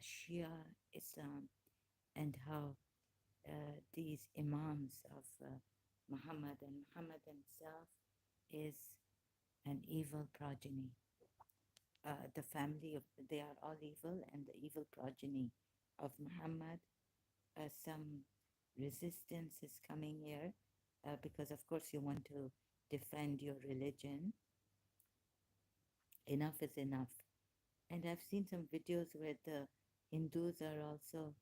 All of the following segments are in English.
Shia Islam and how these imams of Muhammad and Muhammad himself is an evil progeny. The family of they are all evil, and the evil progeny of Muhammad. Some resistance is coming here because, of course, you want to defend your religion. Enough is enough. And I've seen some videos where the Hindus are also,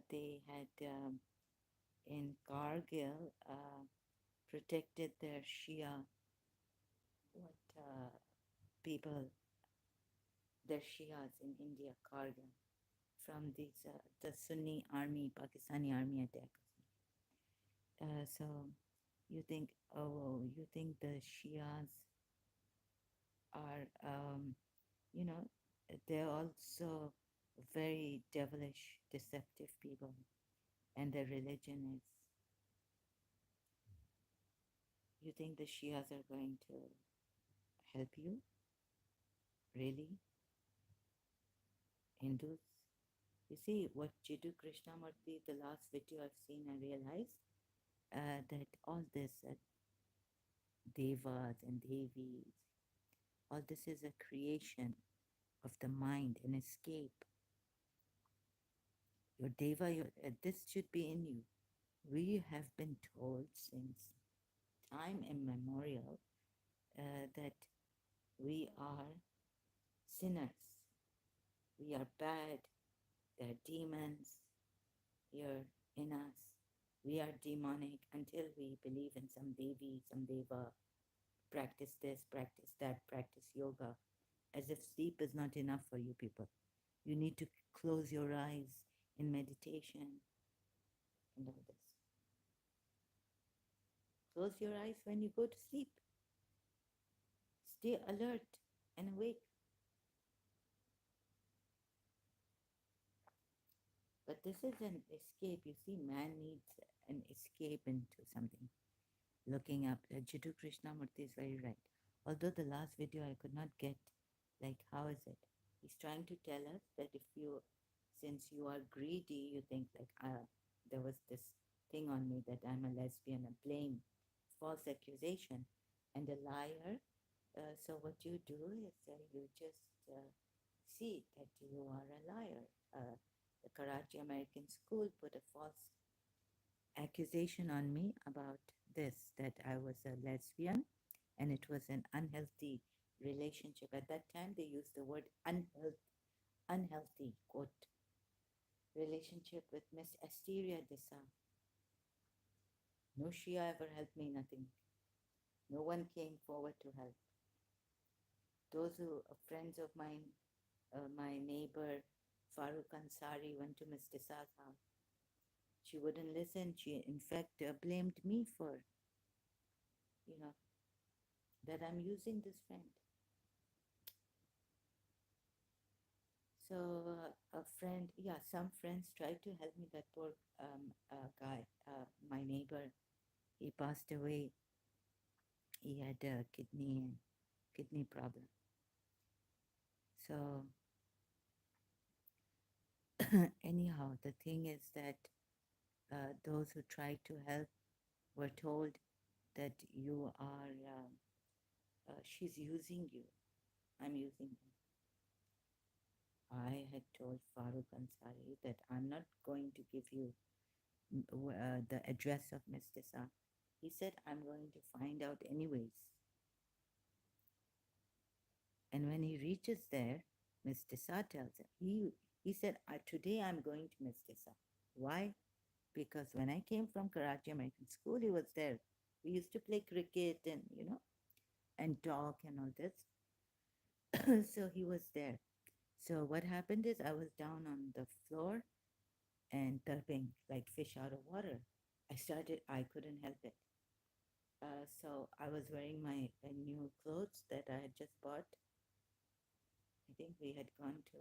they had in Kargil protected their Shia, what people, their Shias in India, Kargil, from these, the Sunni army, Pakistani army attack. So you think, oh, you think the Shias are, you know, they're also very devilish, deceptive people, and their religion is. You think the Shias are going to help you? Really? Hindus? You see, what Jiddu Krishnamurti, the last video I've seen, I realized that all this devas and devis, all this is a creation of the mind, an escape. Your deva, this should be in you. We have been told since time immemorial that we are sinners. We are bad. There are demons here in us. We are demonic until we believe in some devi, some deva, practice this, practice that, practice yoga, as if sleep is not enough for you people. You need to close your eyes in meditation and all this. Close your eyes when you go to sleep. Stay alert and awake. But this is an escape. You see, man needs an escape into something. Looking up, Jiddu Krishnamurti is very right. Although the last video I could not get, like, how is it? He's trying to tell us that if you, since you are greedy, you think like, there was this thing on me that I'm a lesbian, a blame, false accusation, and a liar. So what you do is you just see that you are a liar. The Karachi American School put a false accusation on me about this, that I was a lesbian and it was an unhealthy relationship. At that time, they used the word unhealthy, quote, relationship with Miss Asteria Desa. No Shia ever helped me, nothing. No one came forward to help. Those who, friends of mine, my neighbor Farooq Ansari went to Miss Desa's house. She wouldn't listen. She, in fact, blamed me for, you know, that I'm using this friend. So a friend, yeah, some friends tried to help me. That poor guy, my neighbor, he passed away. He had a kidney problem. So anyhow, the thing is that those who tried to help were told that you are, she's using you. I'm using him. I had told Farooq Ansari that I'm not going to give you the address of Miss Desa. He said, I'm going to find out anyways. And when he reaches there, Miss Desa tells him, he said, today I'm going to Miss Desa. Why? Because when I came from Karachi American School, he was there. We used to play cricket and, and talk and all this. So he was there. So what happened is I was down on the floor and turping like fish out of water. I couldn't help it. So I was wearing my new clothes that I had just bought. I think we had gone to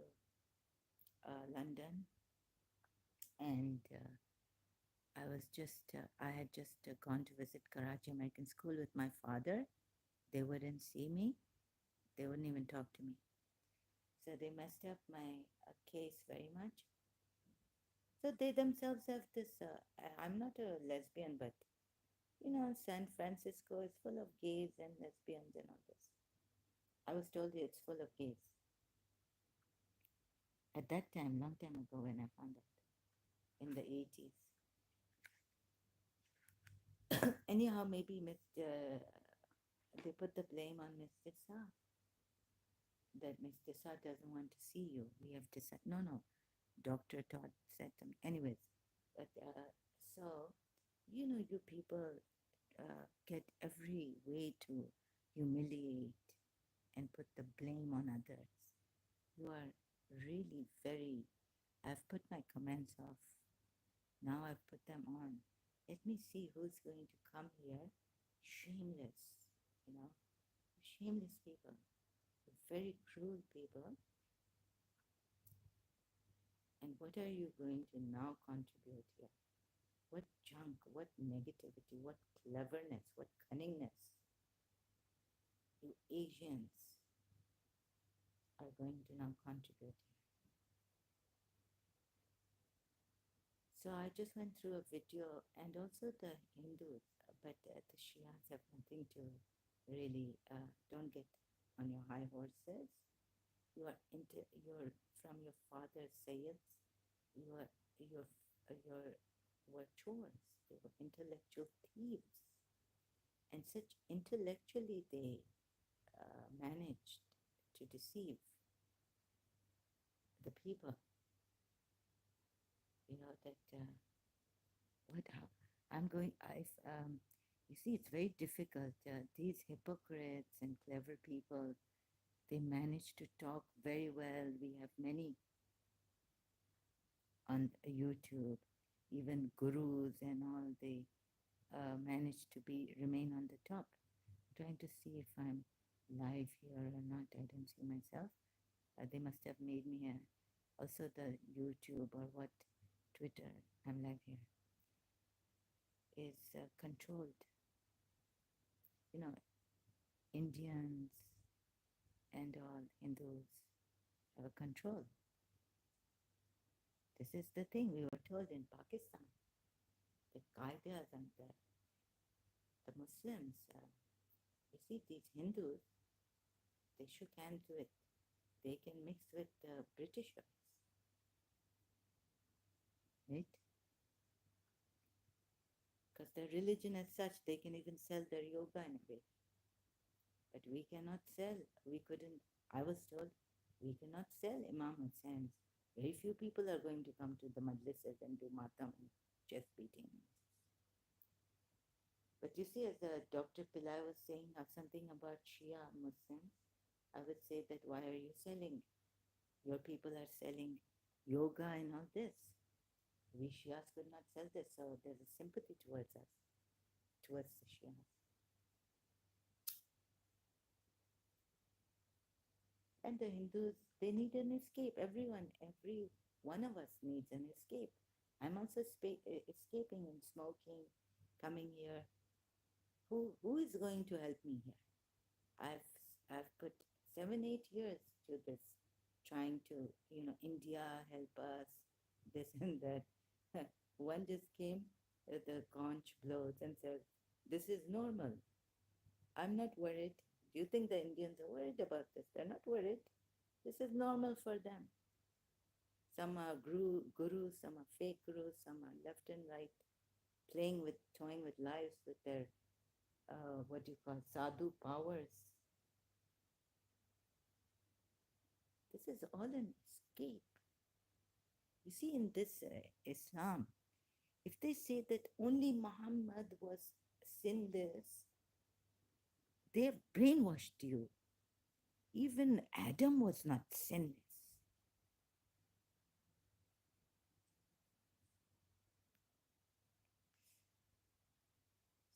London, and I had just gone to visit Karachi American School with my father. They wouldn't see me. They wouldn't even talk to me. So they messed up my case very much. So they themselves have this. I'm not a lesbian, but San Francisco is full of gays and lesbians and all this. I was told it's full of gays at that time, long time ago when I found out in the 80s. Anyhow, maybe Mr. They put the blame on Mr. Sa, that Mr. Sa doesn't want to see you. We have decided. No, no. Dr. Todd said to me. Anyways, but so you people get every way to humiliate and put the blame on others. You are really very. I've put my comments off. Now I've put them on. Let me see who's going to come here. Shameless, you know, shameless people, very cruel people. And what are you going to now contribute here? What junk, what negativity, what cleverness, what cunningness you Asians are going to now contribute here. So I just went through a video, and also the Hindus, but the Shias have nothing to really, don't get on your high horses. You're from your father's sayyids. Your were chores. They were intellectual thieves, and such intellectually they managed to deceive the people. That what I'm going. You see, it's very difficult. These hypocrites and clever people, they manage to talk very well. We have many on YouTube, even gurus and all. They manage to remain on the top. I'm trying to see if I'm live here or not. I don't see myself. They must have made me also the YouTube or what, Twitter. I'm live here. Is controlled. Indians and all Hindus have a control. This is the thing we were told in Pakistan. The Qaidas and the Muslims, you see, these Hindus, they shook hands with, they can mix with the Britishers, right? Because their religion as such, they can even sell their yoga in a way. But we cannot sell, we couldn't, I was told, we cannot sell Imam Hussein's. Very few people are going to come to the majlises and do matam and chest beating. But you see, as Dr. Pillai was saying something about Shia Muslims, I would say that why are you selling? Your people are selling yoga and all this. We Shias could not sell this, so there's a sympathy towards us, towards the Shias. And the Hindus, they need an escape. Every one of us needs an escape. I'm also escaping and smoking, coming here. Who is going to help me here? I've put 7-8 years to this, trying to India help us, this and that. One just came, the conch blows and says, "This is normal. I'm not worried. Do you think the Indians are worried about this? They're not worried. This is normal for them. Some are gurus, some are fake gurus, some are left and right, toying with lives with their, what do you call, sadhu powers. This is all an escape. You see, in this Islam, if they say that only Muhammad was sinless, they have brainwashed you. Even Adam was not sinless.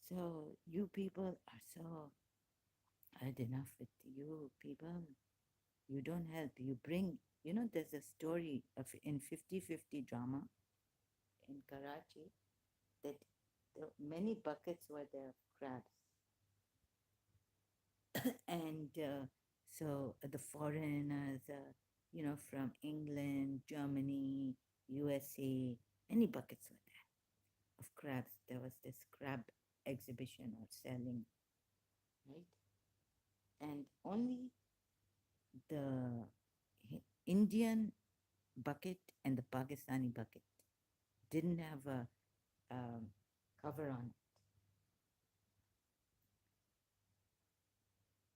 So you people are so, I had enough with you people. You don't help. You bring, there's a story of in 50-50 drama in Karachi that many buckets were there of crabs. And so the foreigners, from England, Germany, USA, many buckets were there of crabs. There was this crab exhibition or selling, right? And only the Indian bucket and the Pakistani bucket didn't have a um, cover on it.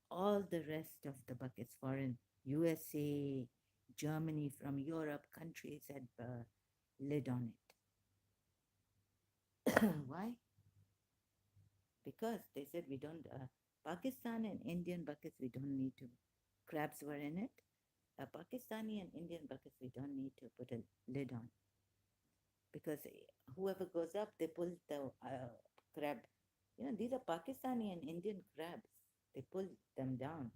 All the rest of the buckets, foreign USA, Germany, from Europe countries, had a lid on it. Why? Because they said we don't, Pakistan and Indian buckets, we don't need to, crabs were in it. Pakistani and Indian buckets, we don't need to put a lid on because whoever goes up, they pull the crab. These are Pakistani and Indian crabs. They pull them down.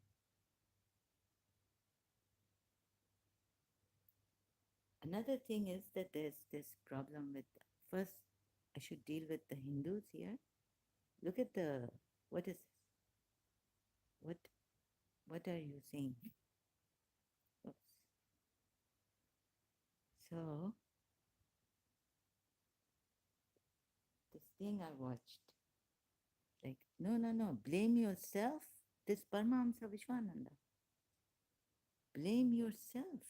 Another thing is that there's this problem with, first, I should deal with the Hindus here. Look at what is this? What, what are you saying? Oops. So, this thing I watched, like, no, no, no, blame yourself. This Paramahamsa Vishwananda. Blame yourself.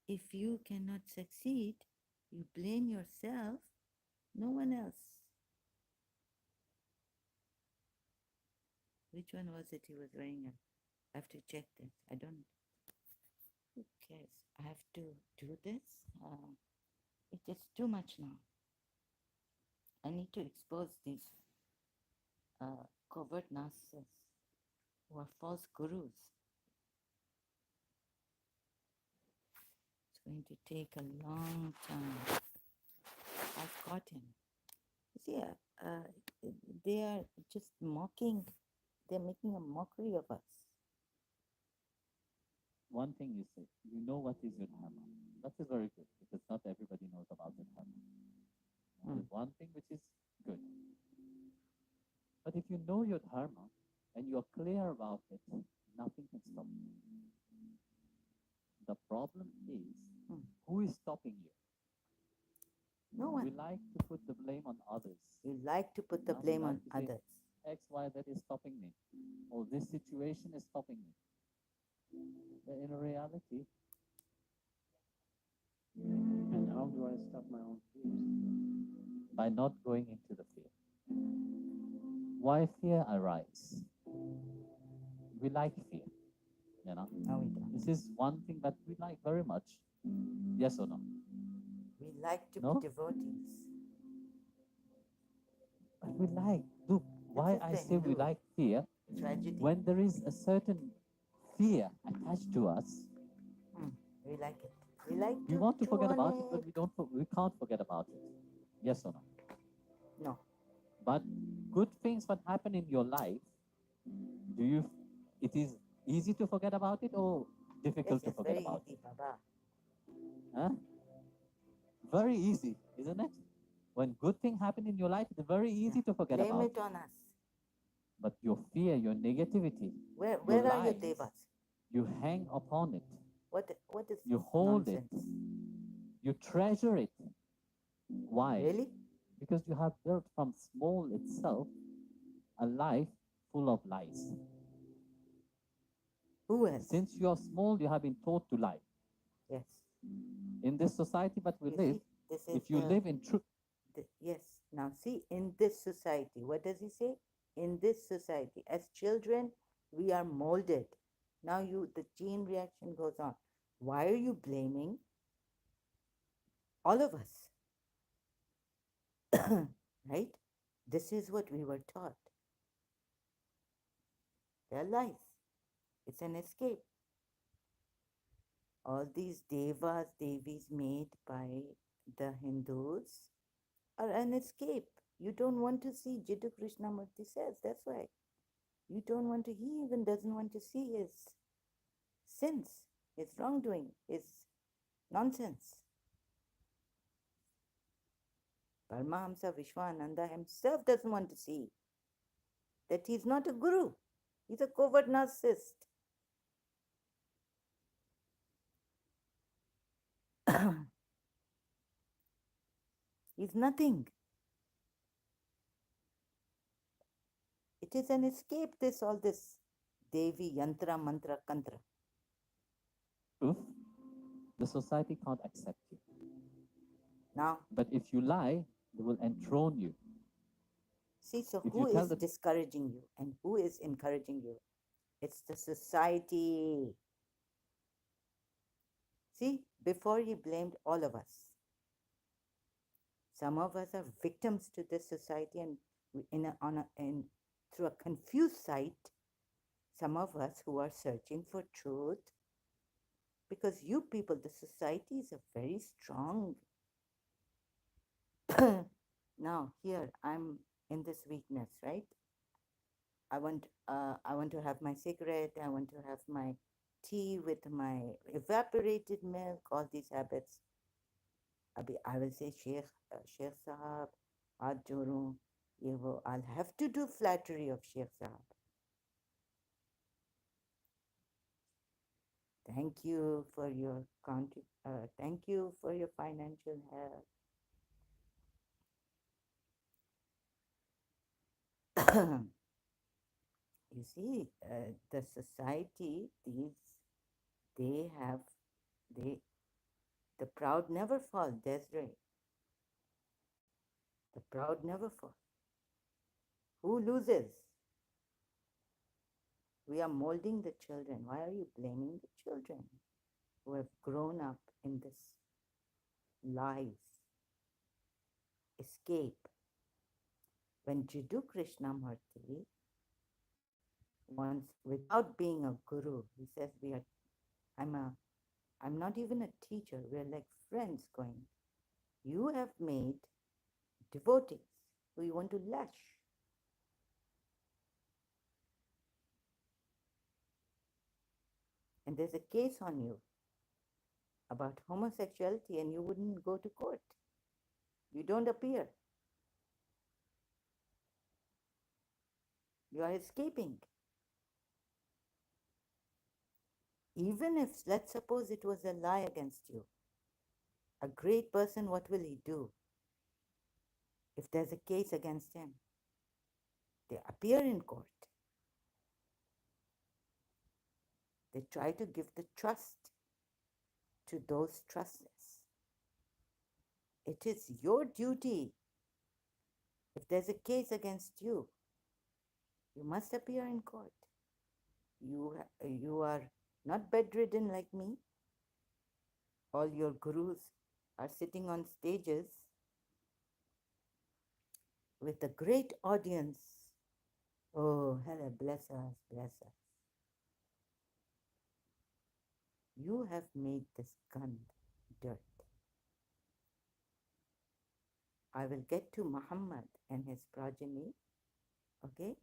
If you cannot succeed, you blame yourself, no one else. Which one was it he was wearing? I have to check this. I don't, who cares? I have to do this. It's just too much now. I need to expose these covert narcissists who are false gurus. It's going to take a long time. I've got him. See, they are just mocking. They're making a mockery of us. One thing you say, you know what is your dharma. That is very good because not everybody knows about the dharma. There's one thing which is good. But if you know your dharma and you're clear about it, nothing can stop you. The problem is who is stopping you? No one. We like to put the blame on others. We like to put the Now we blame like on to say, others. X, Y, that is stopping me. Or this situation is stopping me. But in reality, And how do I stop my own fears? by not going into the fear. Why fear arises? We like fear. No, we don't. This is one thing that we like very much. Yes or no? We like to No? be devotees. But we like. Look, why is I the say we Hindu like fear, tragedy. when there is a certain fear attached to us, We like it. We like we to want to chew forget on about it, it. but we can't forget about it. Yes or no? No. But good things that happen in your life, do you? It is easy to forget about it or difficult to Yes, forget very about easy, it? Baba. Huh? Very easy, isn't it? When good thing happen in your life, it's very easy to forget Blame about it on us. But your fear, your negativity, Where your are your lies, devas? you hang upon it. What is You this hold nonsense? it. You treasure it. Why? Really? Because you have built from small itself a life full of lies. Who else? Since you are small, you have been taught to lie. Yes. In this society that we You live, see, this is if you live in truth, yes. Now see, in this society, what does he say? In this society, as children, we are molded. Now the chain reaction goes on. Why are you blaming all of us? Right? This is what we were taught. They're lies. It's an escape. All these devas, devis made by the Hindus are an escape. You don't want to see, Jiddu Krishnamurti says, that's why. You don't want to, he even doesn't want to see his sins, his wrongdoing, his nonsense. Paramahamsa Vishwananda himself doesn't want to see that he's not a guru. He's a covert narcissist. He's nothing. It is an escape, this, all this Devi, Yantra, Mantra, Kantra. Truth, the society can't accept you. Now, But if you lie, they will enthrone you. see, so If you who tell is the discouraging you and who is encouraging you? It's the society. See, before he blamed all of us. Some of us are victims to this society, and through a confused sight, some of us who are searching for truth, because you people, the society is a very strong. Now, here I'm in this weakness, right? I want to have my cigarette. I want to have my tea with my evaporated milk. All these habits. I will say, Sheikh Sahab, हाथ जोड़ूं, ये वो. I'll have to do flattery of Sheikh Sahab. Thank you for your thank you for your financial help. You see, the society, they have, they, the proud never fall, Desiree. The proud never fall. Who loses? We are molding the children. Why are you blaming the children who have grown up in this lies, escape? When Jiddu Krishnamurti, once, without being a guru, he says, I'm a, I'm not even a teacher. We're like friends going. You have made devotees who you want to lash. And there's a case on you about homosexuality, and you wouldn't go to court. You don't appear. You are escaping. Even if, let's suppose it was a lie against you, a great person, what will he do? If there's a case against him, they appear in court. They try to give the trust to those trustless. It is your duty. If there's a case against you, you must appear in court. You are not bedridden like me. All your gurus are sitting on stages with a great audience. Oh, hello, bless us, bless us. You have made this gand dirt. I will get to Muhammad and his progeny, okay?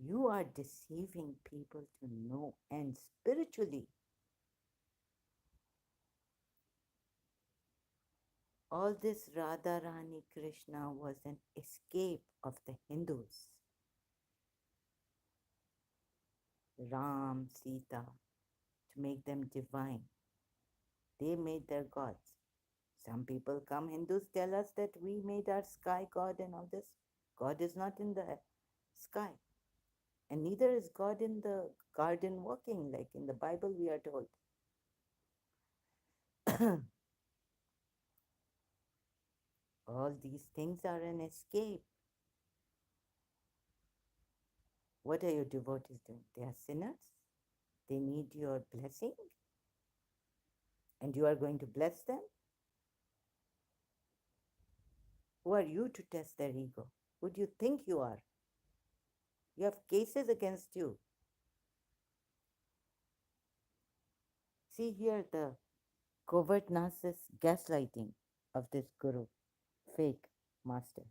You are deceiving people to no end spiritually. All this Radharani Krishna was an escape of the Hindus. Ram, Sita, to make them divine. They made their gods. Some people come, Hindus tell us that we made our sky god and all this. God is not in the sky. And neither is God in the garden walking, like in the Bible we are told. All these things are an escape. What are your devotees doing? They are sinners. They need your blessing. And you are going to bless them? Who are you to test their ego? Who do you think you are? You have cases against you. See here the covert narcissist gaslighting of this guru, fake master.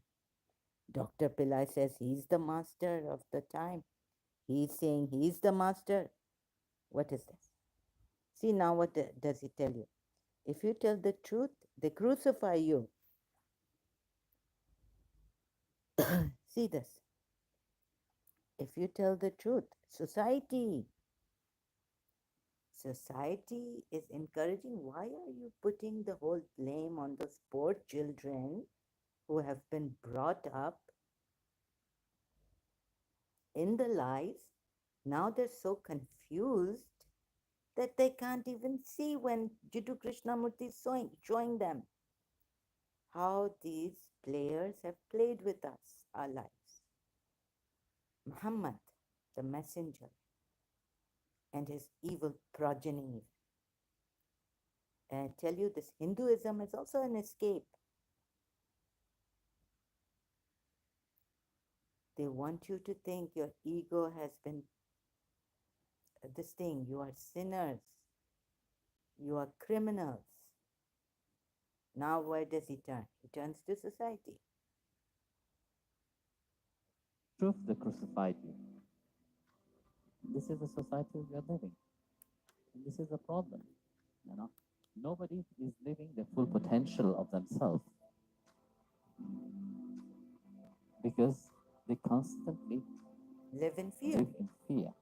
Dr. Pillai says he's the master of the time. He's saying he's the master. What is this? See now what does he tell you? If you tell the truth, they crucify you. See this. If you tell the truth, society, Society is encouraging. Why are you putting the whole blame on those poor children who have been brought up in the lies? Now they're so confused that they can't even see when Jiddu Krishnamurti is showing them how these players have played with us, our lives. Muhammad, the messenger, and his evil progeny. And I tell you, this Hinduism is also an escape. They want you to think your ego has been this thing. You are sinners. You are criminals. Now, where does he turn? He turns to society. Truth that crucified you. This is the society we are living. And this is a problem. You know, nobody is living the full potential of themselves because they constantly Live in fear. live in fear.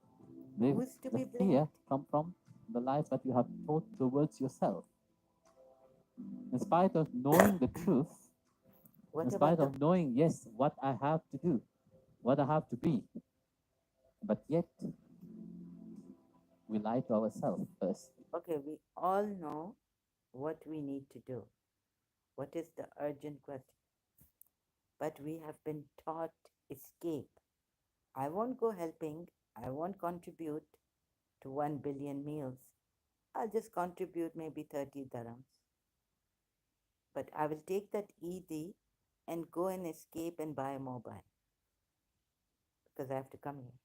Live, Who is to the be fear blamed? come from the lies that you have taught towards yourself. In spite of knowing the truth, in What about spite the of knowing, yes, what I have to do, what I have to be, but yet we lie to ourselves first. okay? We all know what we need to do. What is the urgent question? But we have been taught escape. I won't go helping. I won't contribute to 1 billion meals. I'll just contribute maybe 30 dirhams. But I will take that ED and go and escape and buy a mobile because I have to come here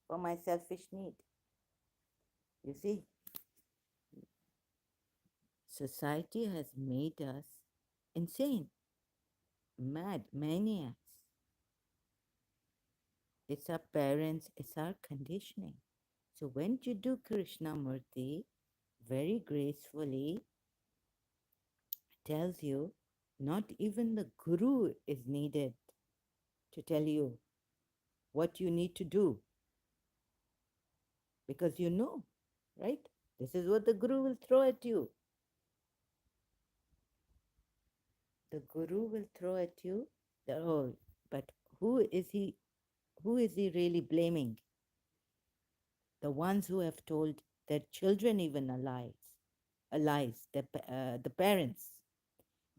for my selfish need. You see, society has made us insane, mad, maniacs. It's our parents, it's our conditioning. So when Jiddu Krishnamurti very gracefully tells you not even the guru is needed to tell you what you need to do because you know, right? This is what the guru will throw at you. The guru will throw at you the oh, but who is he? Who is he really blaming? The ones who have told their children even lies. The parents,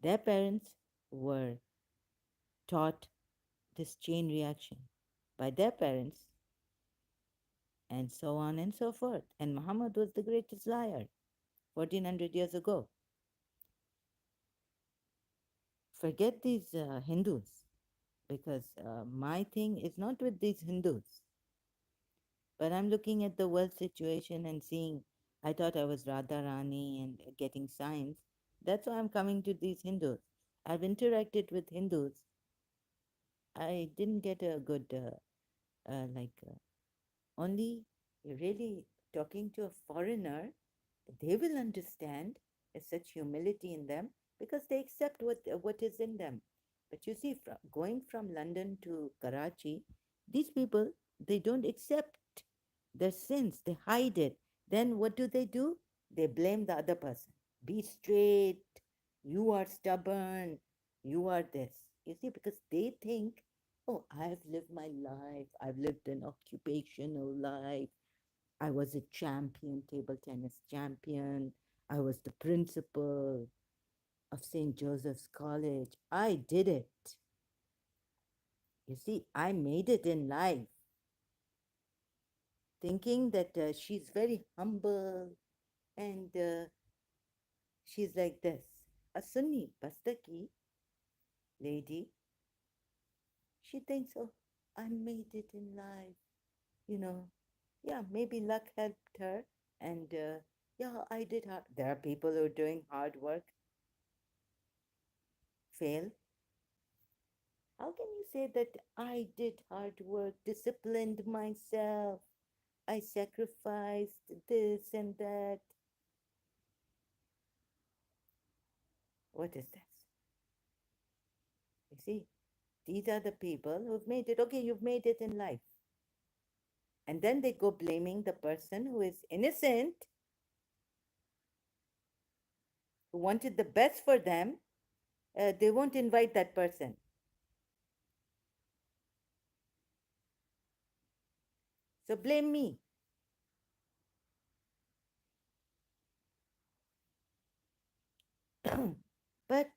their parents were taught this chain reaction by their parents, and so on and so forth. And Muhammad was the greatest liar 1400 years ago. Forget these Hindus, because my thing is not with these Hindus. But I'm looking at the world situation and seeing, I thought I was Radharani and getting signs. That's why I'm coming to these Hindus. I've interacted with Hindus. I didn't get a good, only really talking to a foreigner, they will understand. There's such humility in them because they accept what is in them. But you see, going from London to Karachi, these people, they don't accept their sins, they hide it. Then what do? They blame the other person. Be straight, you are stubborn, you are this. You see, because they think, oh, I've lived my life, I've lived an occupational life, I was a champion, table tennis champion, I was the principal of St. Joseph's College. I did it. You see, I made it in life, thinking that she's very humble and she's like this. A Sunni Bastaki lady, she thinks, oh, I made it in life. You know, yeah, maybe luck helped her. And yeah, I did hard. There are people who are doing hard work, fail. How can you say that I did hard work, disciplined myself, I sacrificed this and that? What is this? You see, these are the people who've made it. Okay, you've made it in life. And then they go blaming the person who is innocent who wanted the best for them, they won't invite that person. So blame me. But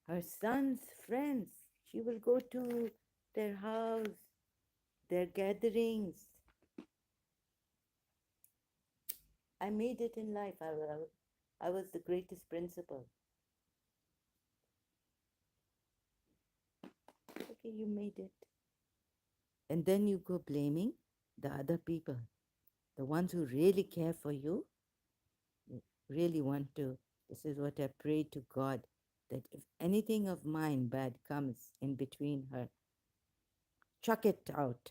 her son's friends, she will go to their house, their gatherings. I made it in life. I was the greatest principal. Okay, you made it. And then you go blaming the other people, the ones who really care for you, really want to. This is what I pray to God, that if anything of mine bad comes in between her, chuck it out.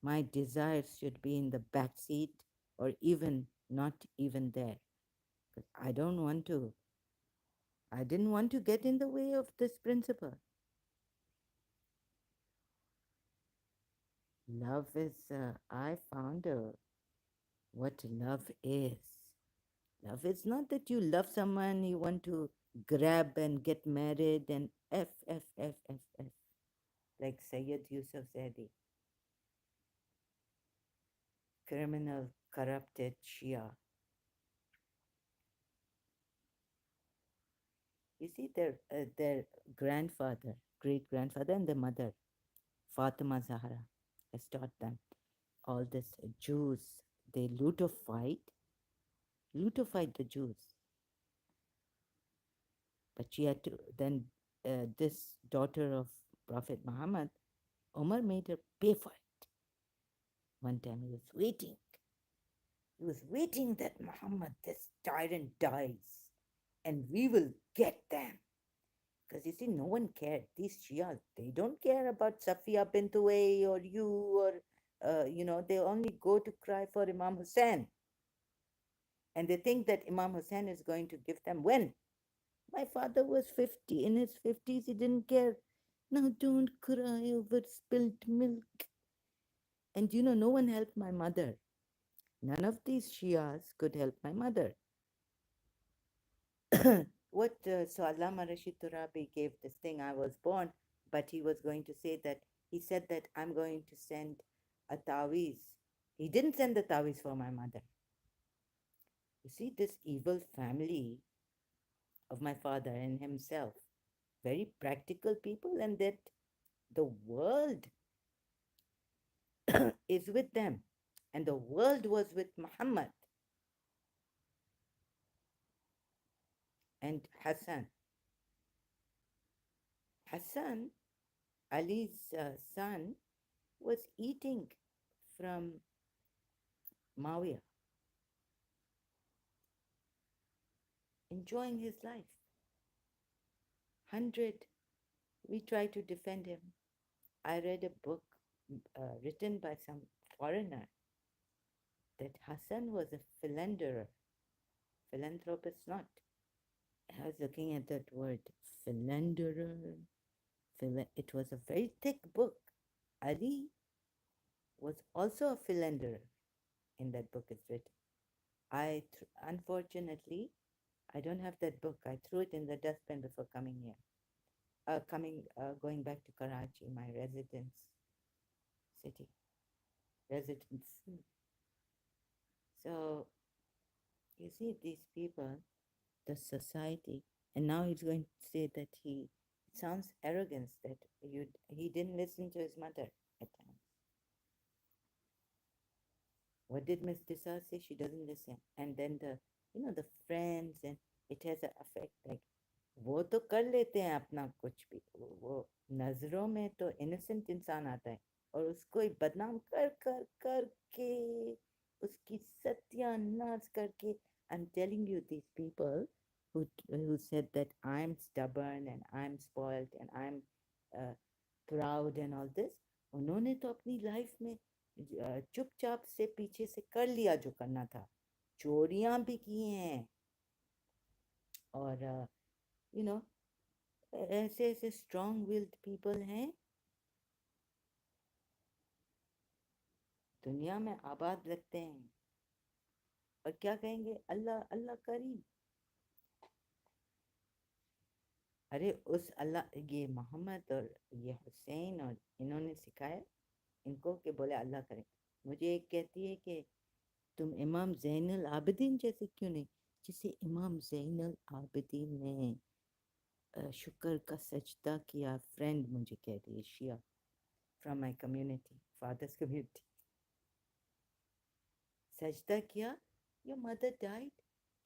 My desires should be in the back seat or even not even there. 'Cause I didn't want to get in the way of this principle. Love is, I found what love is. Love is not that you love someone, you want to grab and get married and F, F, F, F, F, like Sayyid Yusuf Zaidi, criminal, corrupted Shia. You see, their grandfather, great grandfather, and their mother, Fatima Zahra, has taught them all this. Jews, they lutofied the Jews. But she had to, then this daughter of Prophet Muhammad, Omar made her pay for it. One time he was waiting. He was waiting that Muhammad, this tyrant, dies and we will get them. Because you see, no one cared. These Shias, they don't care about Safiya bint Uway or you or, they only go to cry for Imam Hussein. And they think that Imam Hussein is going to give them when? My father was 50. In his 50s, he didn't care. Now don't cry over spilt milk. And no one helped my mother. None of these Shias could help my mother. So Allama Rashid Turabi gave this thing, I was born, but he was going to say that, he said that I'm going to send a tawiz. He didn't send the tawiz for my mother. You see, this evil family of my father and himself, very practical people, and that the world is with them. And the world was with Muhammad and Hassan. Hassan, Ali's son, was eating from Mawiya, enjoying his life. 100, we try to defend him. I read a book written by some foreigner that Hassan was a philanderer. Philanthropist, not. I was looking at that word, philanderer. It was a very thick book. Ali was also a philanderer. In that book, it's written. Unfortunately, I don't have that book. I threw it in the dustbin before coming here. Going back to Karachi, my residence city, residence. So you see these people, the society, and now he's going to say that it sounds arrogance that he didn't listen to his mother at times. What did Miss Disa say? She doesn't listen. And then the friends, and it has an effect like, वो तो कर लेते हैं अपना कुछ भी, वो नजरों में तो इनोसेंट इंसान आता है और उसको ही बदनाम कर कर कर के उसकी सत्यानाश करके. I'm telling you, these people who said that I'm stubborn and I'm spoiled and I'm uh, proud and all this, उन्होंने तो अपनी लाइफ में चुपचाप से पीछे से कर लिया जो करना था. चोरियां भी की हैं और यू नो ऐसे ऐसे स्ट्रॉन्ग विल्ड पीपल हैं दुनिया में आबाद लगते हैं. और क्या कहेंगे? अल्लाह अल्लाह करी। अरे उस अल्लाह, ये मोहम्मद और ये हुसैन और इन्होंने सिखाया इनको कि बोले अल्लाह करे। मुझे एक कहती है कि तुम इमाम ज़ैनुल आबिदीन जैसे क्यों नहीं? जिसे इमाम ज़ैनुल आबिदीन ने शुक्र का सजदा किया, फ्रेंड मुझे कह रही है, Shia from my community, father's community, सजदा किया, योर मदर डाइड,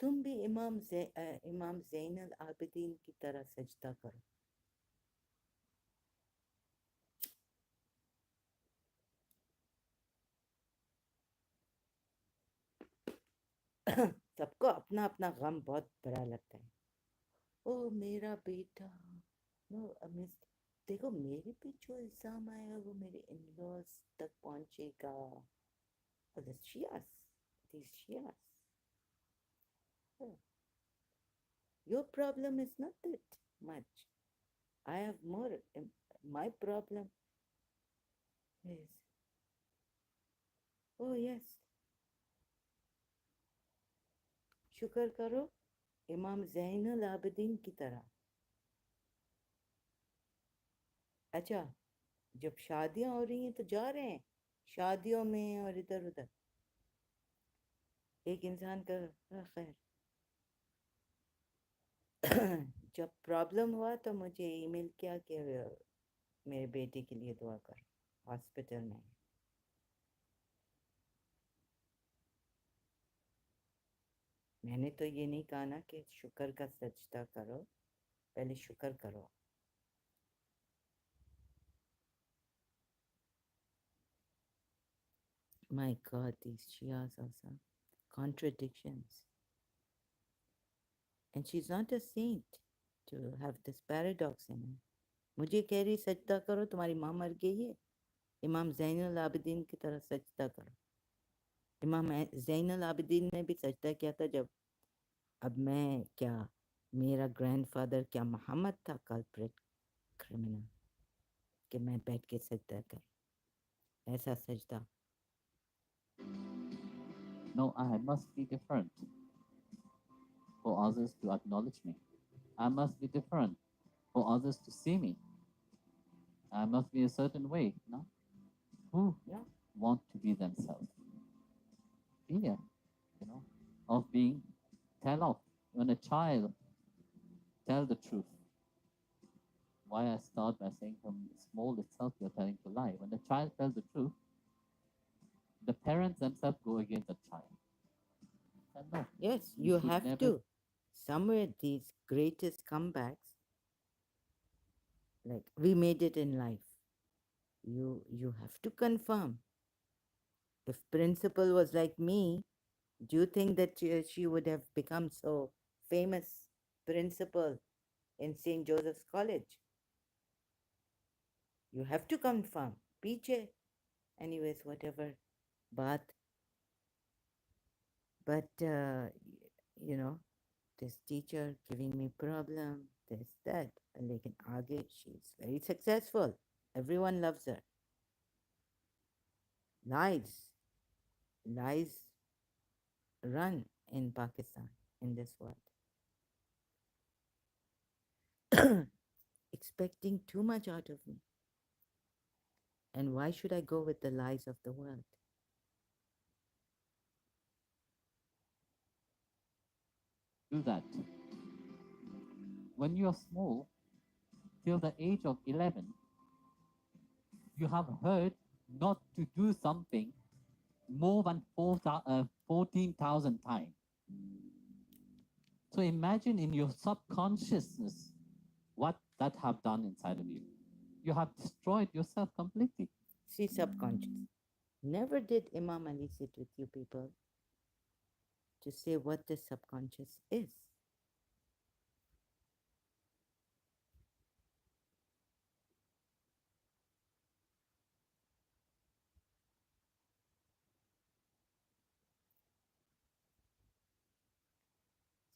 तुम भी इमाम ज़ैनुल आबिदीन की तरह सजदा करो। सबको अपना अपना गम बहुत बड़ा लगता है। ओ मेरा बेटा, नो मिस, देखो मेरे पे जो इल्ज़ाम आएगा वो मेरे इन लॉज तक पहुंचेगा। और the Shias, these Shias. Oh, your problem is not that much. I have more. My problem is, oh yes, शुक्र करो इमाम ज़ैनुल आबिदीन की तरह। अच्छा, जब शादियां हो रही हैं तो जा रहे हैं शादियों में और इधर उधर। एक इंसान का खैर, जब प्रॉब्लम हुआ तो मुझे ईमेल किया कि मेरे बेटे के लिए दुआ कर, हॉस्पिटल में। मैंने तो ये नहीं कहा ना कि शुक्र का सजदा करो, पहले शुक्र करो। My God, these Shias are some contradictions. And she's not a saint to have this paradox in her. मुझे कह रही सजदा करो, तुम्हारी माँ मर गई है, इमाम ज़ैनुल आबिदीन की तरह सजदा करो। इमाम ज़ैनुल आबिदीन ने भी सजदा किया था जब, अब मैं क्या, मेरा ग्रैंडफादर क्या मोहम्मद था कल्प्रिट क्रिमिनल, कि मैं बैठ के सजदा कर, ऐसा सजदा। No, I must be different for others to acknowledge me. I must be different for others to see me. I must be a certain way. No? Who Yeah. want to be themselves? Fear, you know, of being tell off. When a child tell the truth, why I start by saying from small itself you're telling to lie. When the child tells the truth, the parents themselves go against the child. And no, Yes, you you should have never. to. Somewhere these greatest comebacks, like we made it in life, you have to confirm. If principal was like me, do you think that she would have become so famous principal in St. Joseph's College? You have to confirm. PJ. Anyways, whatever. But you know, this teacher giving me problem, this, that. Lekin aage, she's very successful. Everyone loves her. Lies. Lies run in Pakistan, in this world. Expecting too much out of me. And why should I go with the lies of the world? Do that. When you are small, till the age of 11, you have heard not to do something more than 14,000 times. So imagine in your subconsciousness what that have done inside of you. You have destroyed yourself completely. See, subconscious. Never did Imam Ali sit with you people to say what the subconscious is.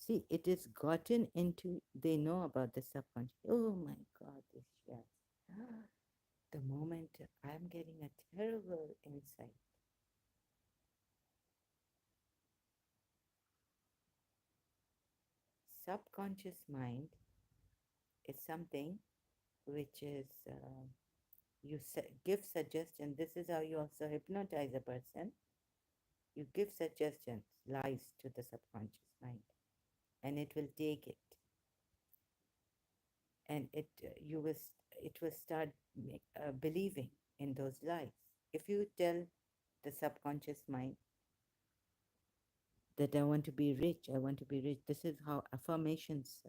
See, it is gotten into, they know about the subconscious. Oh my God, this yes. The moment I'm getting a terrible insight. subconscious mind is something which is give suggestion. This is how you also hypnotize a person. You give suggestions, lies to the subconscious mind, and it will take it, and it will start believing in those lies. If you tell the subconscious mind that I want to be rich, I want to be rich. This is how affirmations.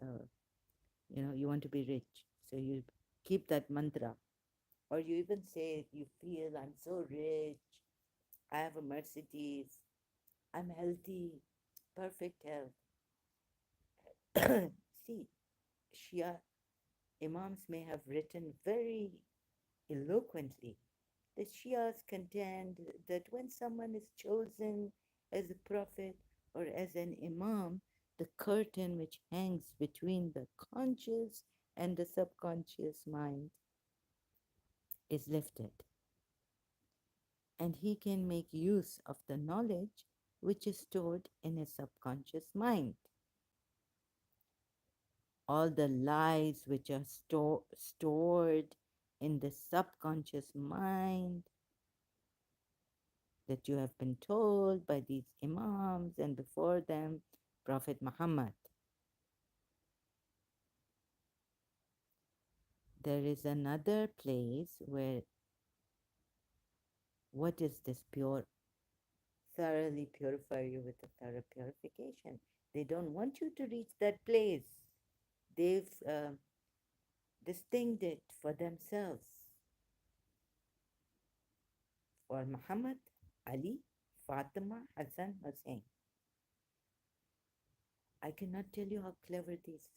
You want to be rich, so you keep that mantra, or you even say you feel I'm so rich. I have a Mercedes. I'm healthy, perfect health. See, Shia Imams may have written very eloquently. The Shias contend that when someone is chosen as a prophet or as an Imam, the curtain which hangs between the conscious and the subconscious mind is lifted, and he can make use of the knowledge which is stored in his subconscious mind. All the lies which are stored in the subconscious mind that you have been told by these imams and before them Prophet Muhammad. There is another place where what is this pure, thoroughly purify you with a thorough purification. They don't want you to reach that place. They've distinct it for themselves. For Muhammad, Ali, Fatima, Hassan, Hussein. I cannot tell you how clever these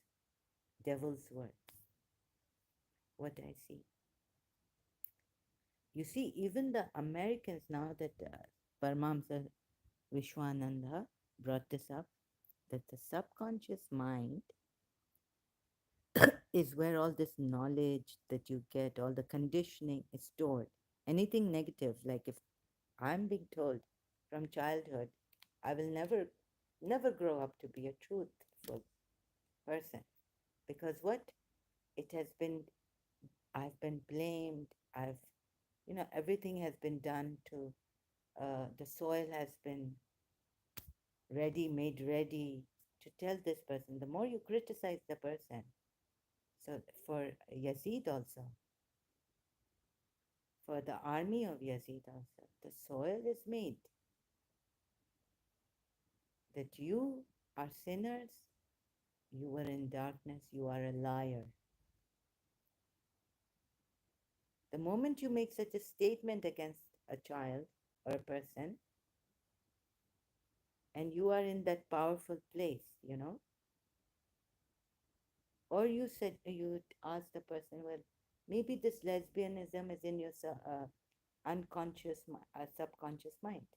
devils were. What I see. You see, even the Americans, now that Paramahamsa Vishwananda brought this up, that the subconscious mind is where all this knowledge that you get, all the conditioning is stored. Anything negative, like if I'm being told from childhood, I will never grow up to be a truthful person. Because what? It has been, I've been blamed, everything has been done to, the soil has been made ready to tell this person. The more you criticize the person, so for Yazid also, for the army of Yazid also, the soil is made that you are sinners, you were in darkness, you are a liar. The moment you make such a statement against a child or a person, and you are in that powerful place, or you said, you ask the person, well, maybe this lesbianism is in your subconscious mind.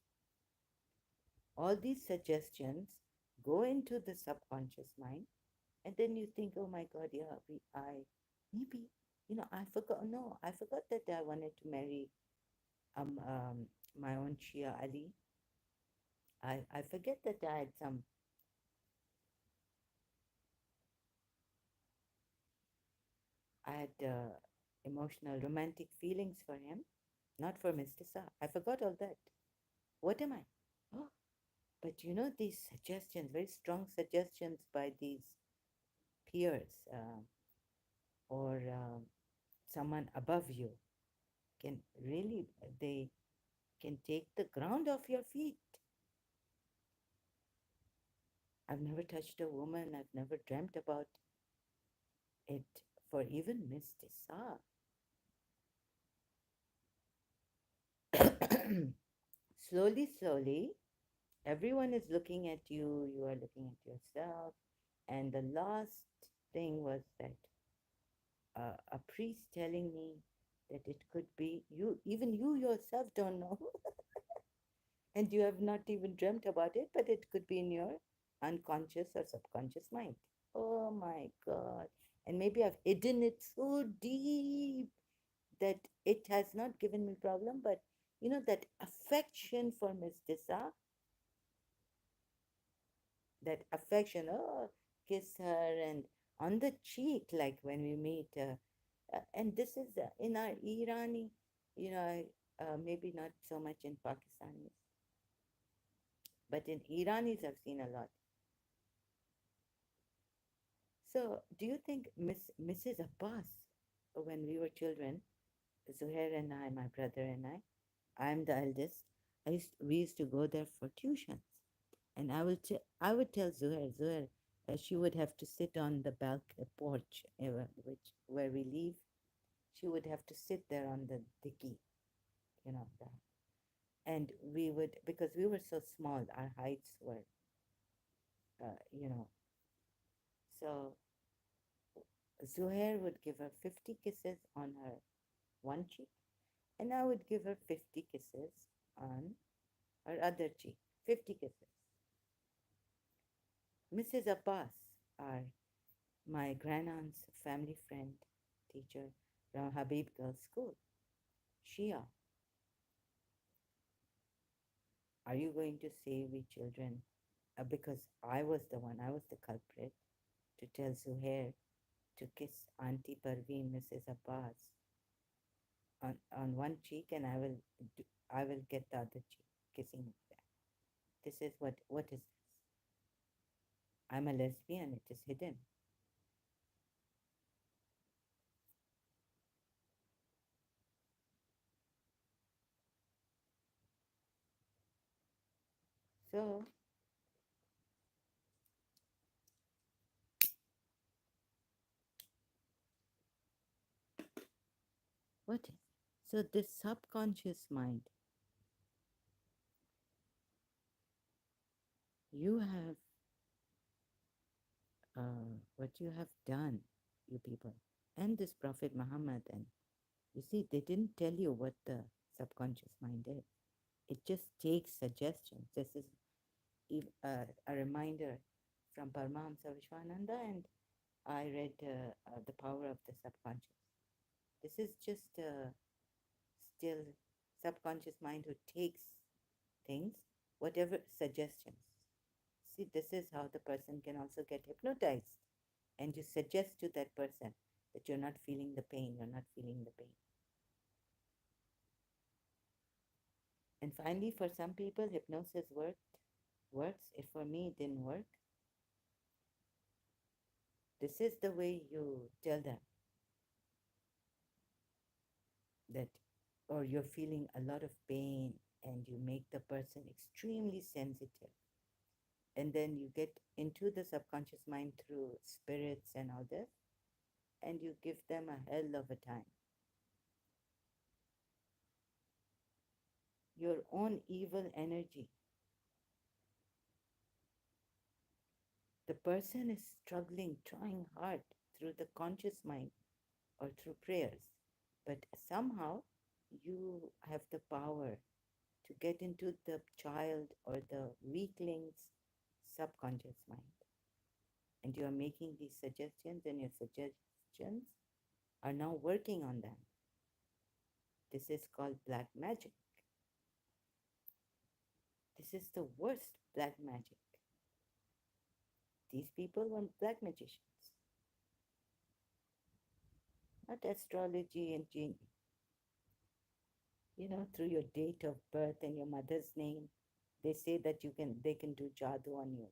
All these suggestions go into the subconscious mind, and then you think, oh my God, yeah, maybe, I forgot. No, I forgot that I wanted to marry um, um my own Shia Ali. I forget that I had emotional, romantic feelings for him, not for Mr. Sa. I forgot all that. What am I? Oh, but these suggestions, very strong suggestions by these peers or someone above you can really, they can take the ground off your feet. I've never touched a woman, I've never dreamt about it for even Mr. Sa. Slowly, everyone is looking at you, you are looking at yourself. And the last thing was that a priest telling me that it could be you, even you yourself don't know, and you have not even dreamt about it, but it could be in your unconscious or subconscious mind. Oh my God. And maybe I've hidden it so deep that it has not given me problem, but that affection for Miss Disa, that affection, oh, kiss her and on the cheek, like when we meet. And this is in our Irani, you know, maybe not so much in Pakistanis, but in Iranis I've seen a lot. So, do you think Mrs. Abbas, when we were children, Zuhair and I, my brother and I'm the eldest. We used to go there for tuitions, and I would tell Zuhair, she would have to sit on the balcony porch, which where we live. She would have to sit there on the dicky, you know, and we would, because we were so small, our heights were, you know, so Zuhair would give her 50 kisses on her one cheek, and I would give her 50 kisses on her other cheek. 50 kisses. Mrs. Abbas, our my grandaunt's family friend, teacher from Habib Girls School, Shia, are you going to say we children, because I was the culprit, to tell Zuhair to kiss Auntie Parveen, Mrs. Abbas, on one cheek, and I will get the other cheek kissing that. This is what is this? I'm a lesbian, it is hidden. So what is, so this subconscious mind, you have what you have done, you people, and this Prophet Muhammad, and you see, they didn't tell you what the subconscious mind is. It just takes suggestions. This is a reminder from Paramahamsa Vishwananda, and I read The Power of the Subconscious. This is just still subconscious mind who takes things, whatever suggestions. See, this is how the person can also get hypnotized, and you suggest to that person that you're not feeling the pain, you're not feeling the pain. And finally, for some people, hypnosis works. If for me it didn't work, this is the way you tell them that, or you're feeling a lot of pain, and you make the person extremely sensitive. And then you get into the subconscious mind through spirits and all this, and you give them a hell of a time. Your own evil energy. The person is struggling, trying hard through the conscious mind or through prayers, but somehow you have the power to get into the child or the weakling's subconscious mind. And you are making these suggestions, and your suggestions are now working on them. This is called black magic. This is the worst black magic. These people were black magicians, not astrology and gene. You know, through your date of birth and your mother's name, they say that they can do jadoo on you.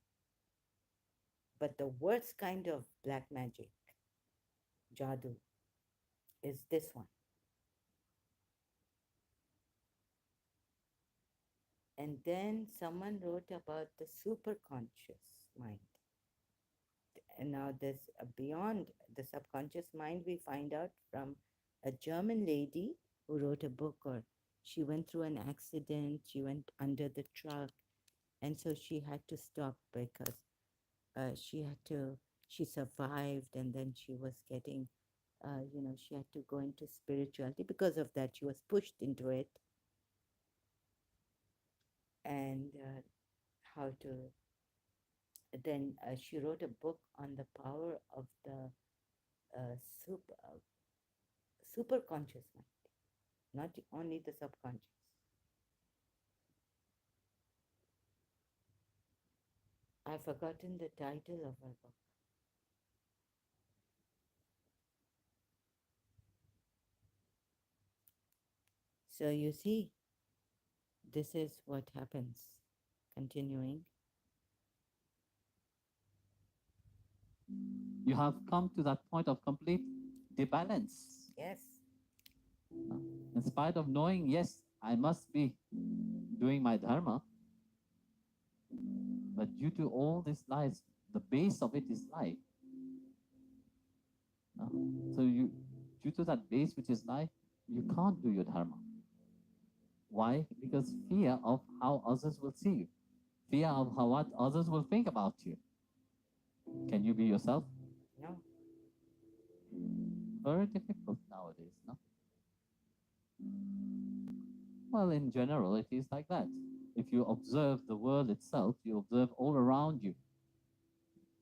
But the worst kind of black magic, jadoo, is this one. And then someone wrote about the superconscious mind. And now there's beyond the subconscious mind, we find out from a German lady who wrote a book, or she went through an accident, she went under the truck, and so she had to stop because she had to, she survived, and then she was getting, she had to go into spirituality. Because of that, she was pushed into it, and how to, then she wrote a book on the power of the uh, super, uh, super conscious mind, not only the subconscious. I've forgotten the title of her book. So you see, this is what happens. Continuing. You have come to that point of complete debalance. Yes. uh, In spite of knowing, yes, I must be doing my dharma, but due to all these lies, the base of it is lie. uh, So you, due to that base which is lie, you can't do your dharma. Why? Because fear of how others will see you, fear of how what others will think about you. Can you be yourself? No. Very difficult nowadays, no? Well, in general, it is like that. If you observe the world itself, you observe all around you.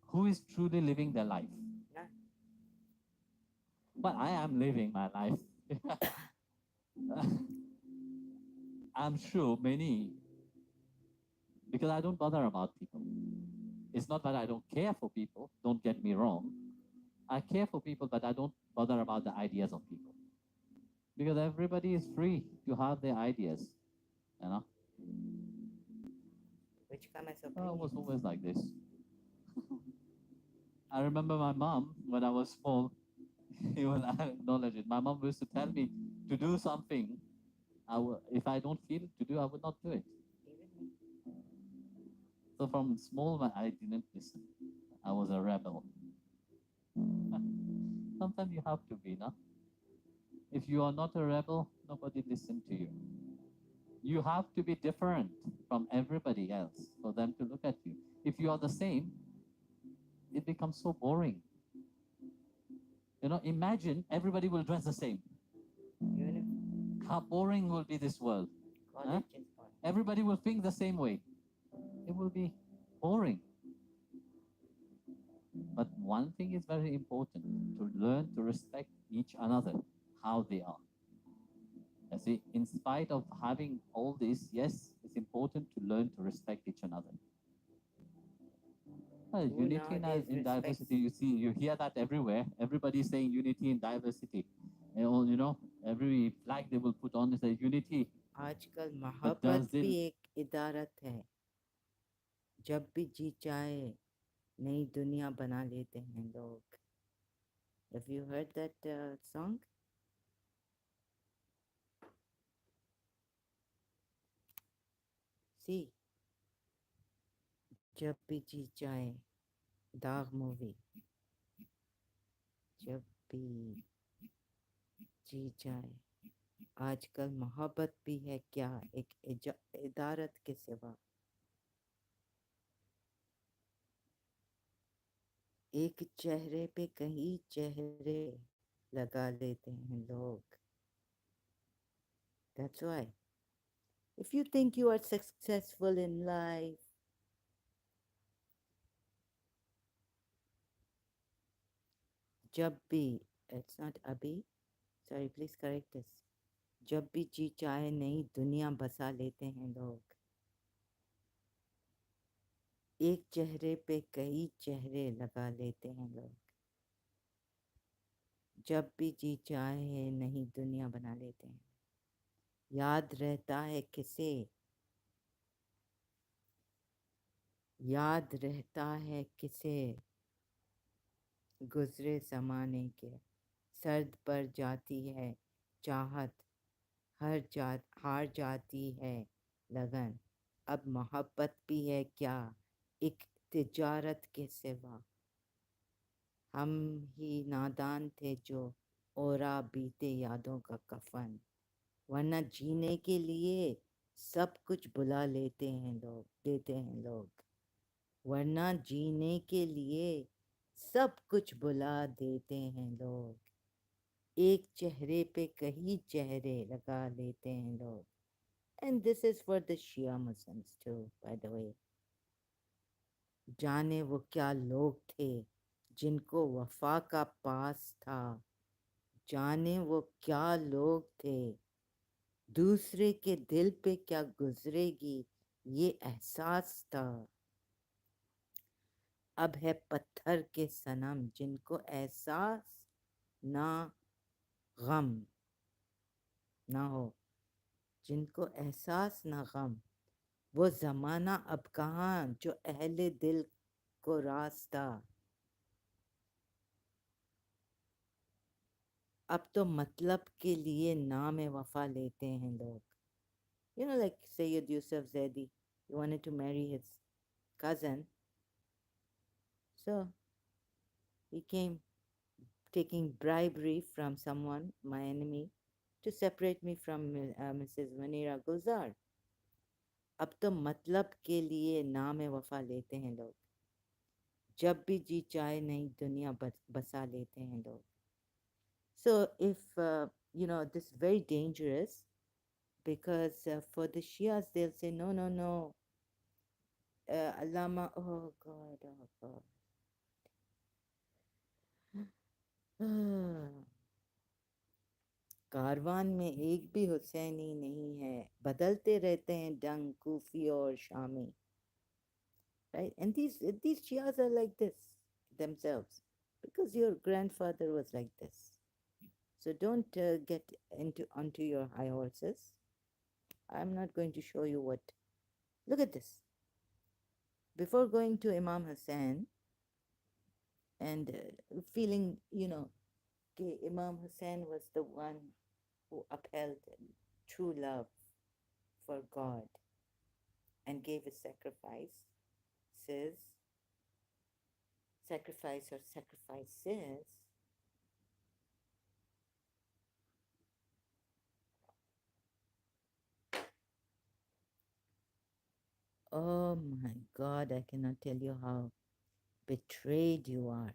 Who is truly living their life? No. Well, I am living my life. I'm sure many, because I don't bother about people. It's not that I don't care for people, don't get me wrong. I care for people, but I don't bother about the ideas of people. Because everybody is free to have their ideas, you know? Which come as I was opinions. always like this. I remember my mom, when I was small, you will acknowledge it. My mom used to tell me to do something. If I don't feel to do, I would not do it. Even me. So from small, I didn't listen. I was a rebel. Sometimes you have to be, no? If you are not a rebel, nobody listen to you. You have to be different from everybody else for them to look at you. If you are the same, it becomes so boring. You know, imagine everybody will dress the same. Uniform. How boring will be this world? Huh? College is boring. Everybody will think the same way. It will be boring. But one thing is very important, to learn to respect each another, how they are. You see, in spite of having all this, yes, it's important to learn to respect each another. Well, Who unity nowadays in respects? diversity, you hear that everywhere. Everybody's saying unity in diversity. You know, every flag they will put on is a unity. आजकल But मोहब्बत does they, भी एक इदारत है. जब भी जी चाहे नई दुनिया बना लेते हैं लोग. Have you heard that song? See, जब भी जी चाहे. दाग मूवी. जब भी जी चाहे. आजकल मोहब्बत भी है क्या एक इदारत के सिवा. एक चेहरे पे कई चेहरे लगा लेते हैं लोग. That's why. If you think you are successful in life, जब भी, it's not अभी, sorry, please correct this. जब भी जी चाहे नई दुनिया बसा लेते हैं लोग. एक चेहरे पे कई चेहरे लगा लेते हैं लोग. जब भी जी चाहे नई दुनिया बना लेते हैं. याद रहता है किसे, याद रहता है किसे गुजरे ज़माने के. सर्द पर जाती है चाहत, हार जाती है लगन. अब मोहब्बत भी है क्या एक तिजारत के सिवा. हम ही नादान थे जो ओरा बीते यादों का कफन. वरना जीने के लिए सब कुछ बुला लेते हैं लोग, देते हैं लोग. वरना जीने के लिए सब कुछ बुला देते हैं लोग. एक चेहरे पे कई चेहरे लगा लेते हैं लोग. And this is for the Shia Muslims too, by the way. जाने वो क्या लोग थे जिनको वफा का पास था. जाने वो क्या लोग थे दूसरे के दिल पे क्या गुजरेगी ये एहसास था. अब है पत्थर के सनम जिनको एहसास ना गम ना हो. जिनको एहसास ना गम, वो ज़माना अब कहाँ जो अहले दिल को रास्ता। अब तो मतलब के लिए नाम वफा लेते हैं लोग. You know, like Sayyid Yusuf Zaidi, he wanted to marry his cousin, so he came taking bribery from someone, my enemy, to separate me from Mrs. Munira Gulzar. अब तो मतलब के लिए नाम वफा लेते हैं लोग. जब भी जी चाहे नई दुनिया बसा लेते हैं लोग. So if this is very dangerous because for the Shias they'll say no, no, no. Allama, oh God, oh God. Karwan में एक भी हुसैनी नहीं है, बदलते रहते हैं डंग कूफी और Shami. Right? And these Shias are like this themselves because your grandfather was like this. So don't get into onto your high horses. I'm not going to show you what. Look at this. Before going to Imam Hussein and feeling, Imam Hussein was the one who upheld true love for God and gave his sacrifice or sacrifices. Oh my God, I cannot tell you how betrayed you are.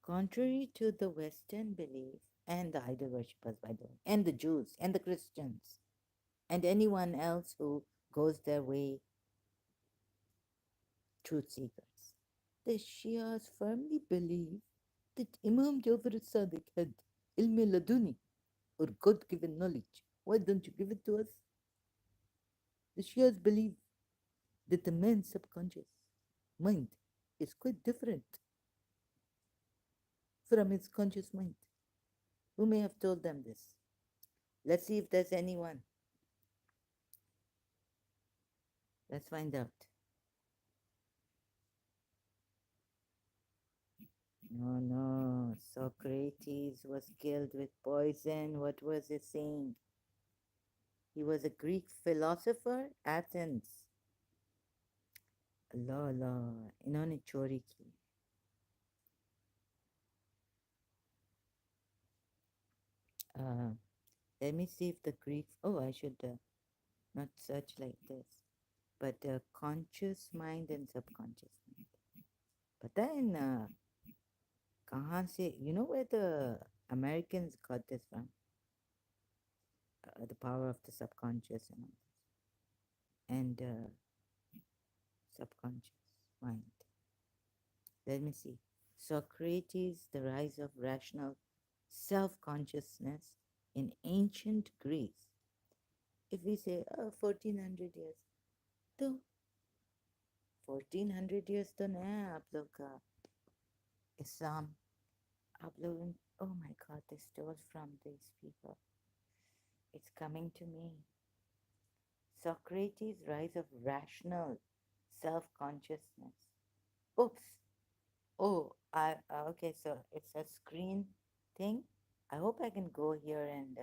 Contrary to the Western belief, and the idol worshippers, by the way, and the Jews, and the Christians, and anyone else who goes their way, truth seekers, the Shias firmly believe that Imam Jafar Sadiq had ilm laduni, or God given knowledge. Why don't you give it to us? The Shias believe that the man's subconscious mind is quite different from his conscious mind. Who may have told them this? Let's see if there's anyone. Let's find out. No, no. Socrates was killed with poison. What was he saying? He was a Greek philosopher, Athens. Allah, Allah. इन्होंने चोरी की. Uh, Let me see if the Greek. Oh, I should not search like this. But conscious mind and subconscious mind. पता है ना कहाँ से? You know where the Americans got this from? The power of the subconscious and subconscious mind. Let me see. Socrates, the rise of rational self-consciousness in ancient Greece. If we say 1400 years, तो 1400 years तो नहीं है आप लोग का Islam. आप लोग, oh my God, this stole from these people. It's coming to me. Socrates' rise of rational self-consciousness. Oops. Oh, okay. So it's a screen thing. I hope I can go here and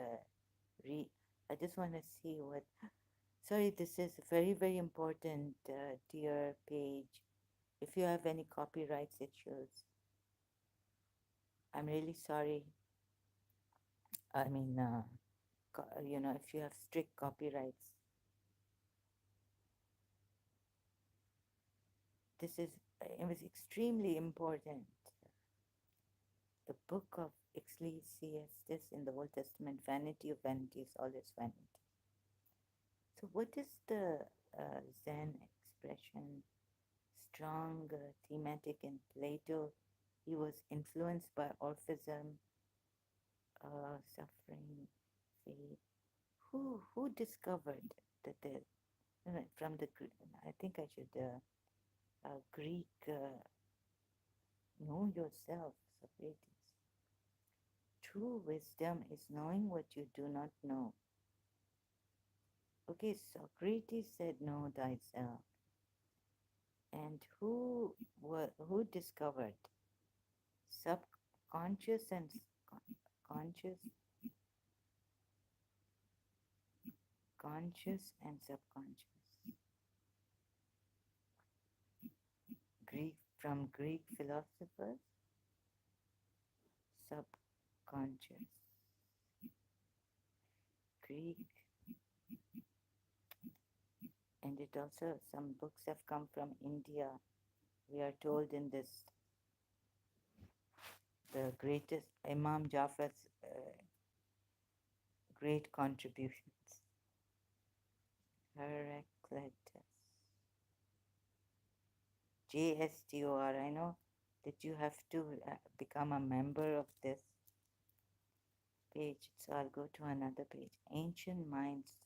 read. I just want to see what. Sorry, this is very, very important, dear page. If you have any copyrights issues, I'm really sorry. I mean, if you have strict copyrights, this is it was extremely important. The book of Ecclesiastes in the Old Testament, vanity of vanities, all is vanity. So, what is the Zen expression? Strong thematic in Plato. He was influenced by Orphism, suffering, faith. Who discovered that the from the I think I should Greek know yourself, Socrates. true wisdom is knowing what you do not know. Okay, Socrates said, "Know thyself." And who discovered subconscious and conscious, conscious and subconscious? Greek from Greek philosophers, subconscious. Greek, and it also some books have come from India. We are told in this the greatest Imam Jafar's great contributions. Heraclitus. JSTOR. I know that you have to become a member of this page, so I'll go to another page. Ancient minds,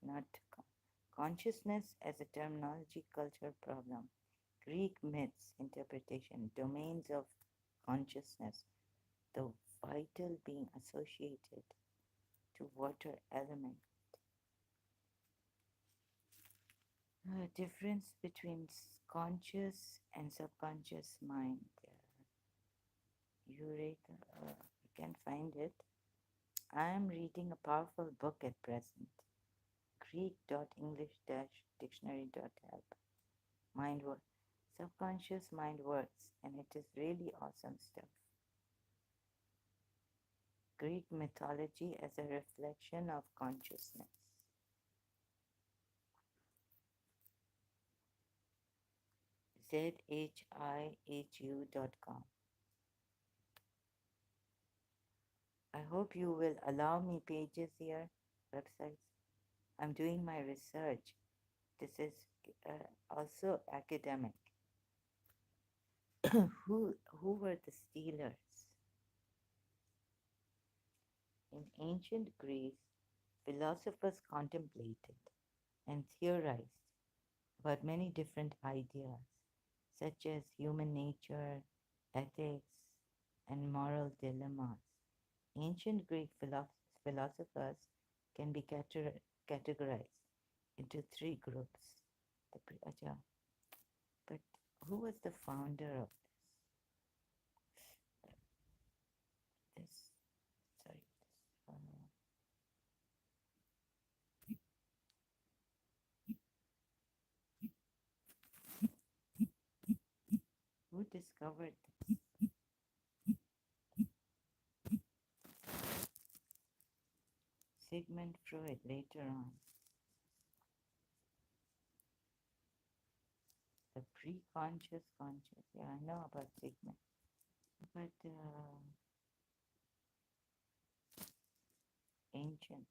not consciousness as a terminology culture problem. Greek myths, interpretation, domains of consciousness, the vital being associated to water element. Difference between conscious and subconscious mind. Eureka, you can find it. I am reading a powerful book at present. Greek.english-dictionary.help. Mind work. Subconscious mind works, and it is really awesome stuff. Greek mythology as a reflection of consciousness. zhihu.com. I hope you will allow me pages here, websites. I'm doing my research. This is also academic. who were the Steelers? In ancient Greece, philosophers contemplated and theorized about many different ideas, such as human nature, ethics, and moral dilemmas. Ancient Greek philosophers can be categorized into three groups. But who was the founder of this? Sorry, who discovered this? Sigmund Freud later on. The pre-conscious conscious. Yeah, I know about Sigmund. But ancient.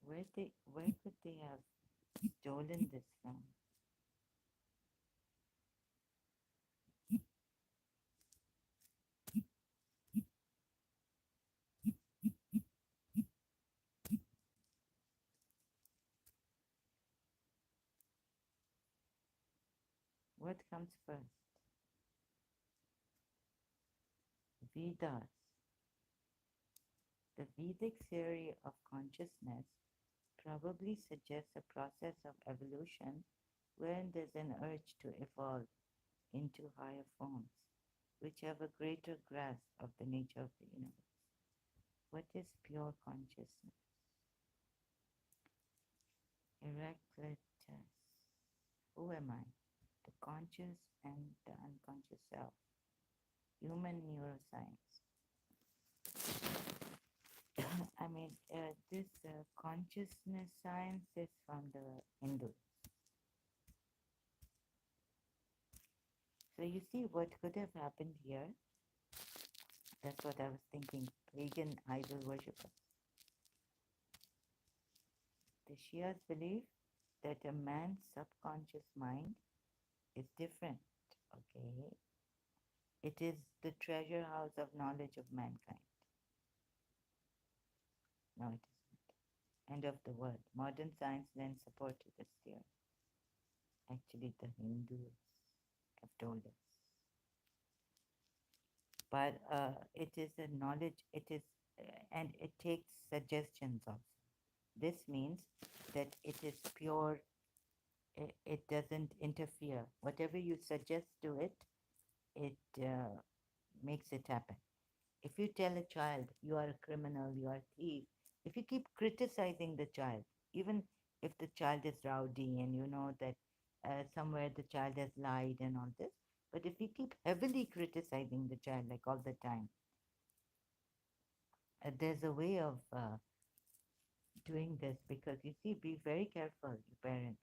Where could they have stolen this from? What comes first? Vedas. The Vedic theory of consciousness probably suggests a process of evolution wherein there's an urge to evolve into higher forms, which have a greater grasp of the nature of the universe. What is pure consciousness? Heraclitus. Who am I? The conscious and the unconscious self. Human neuroscience. I mean, this consciousness science is from the Hindus. So you see what could have happened here? That's what I was thinking. Pagan idol worshippers. The Shias believe that a man's subconscious mind is different. Okay. It is the treasure house of knowledge of mankind. No, it isn't. End of the word. Modern science then supported this theory. Actually, the Hindus. have told us. But it is a knowledge, and it takes suggestions also. This means that it is pure, it doesn't interfere. Whatever you suggest to it, it makes it happen. If you tell a child you are a criminal, you are a thief, if you keep criticizing the child, even if the child is rowdy and you know that somewhere the child has lied and all this, but if you keep heavily criticizing the child like all the time, there's a way of doing this because you see, be very careful, you parents.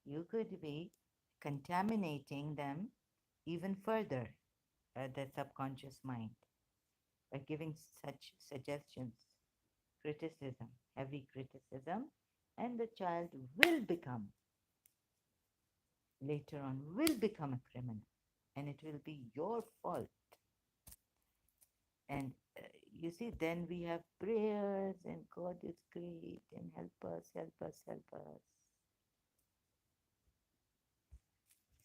You could be contaminating them even further, the subconscious mind, by giving such suggestions, criticism, heavy criticism, and the child will become, later on, will become a criminal. And it will be your fault. And you see, then we have prayers, and God is great, and help us, help us, help us.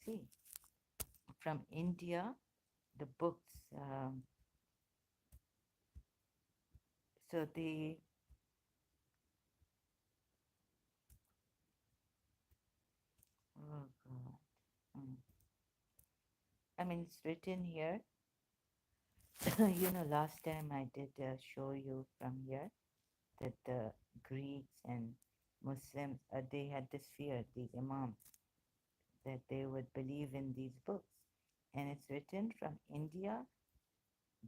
See, from India, the books, so the, oh God. Mm. I mean, it's written here. Last time I did show you from here that the Greeks and Muslims, they had this fear, these imams, that they would believe in these books. And it's written from India,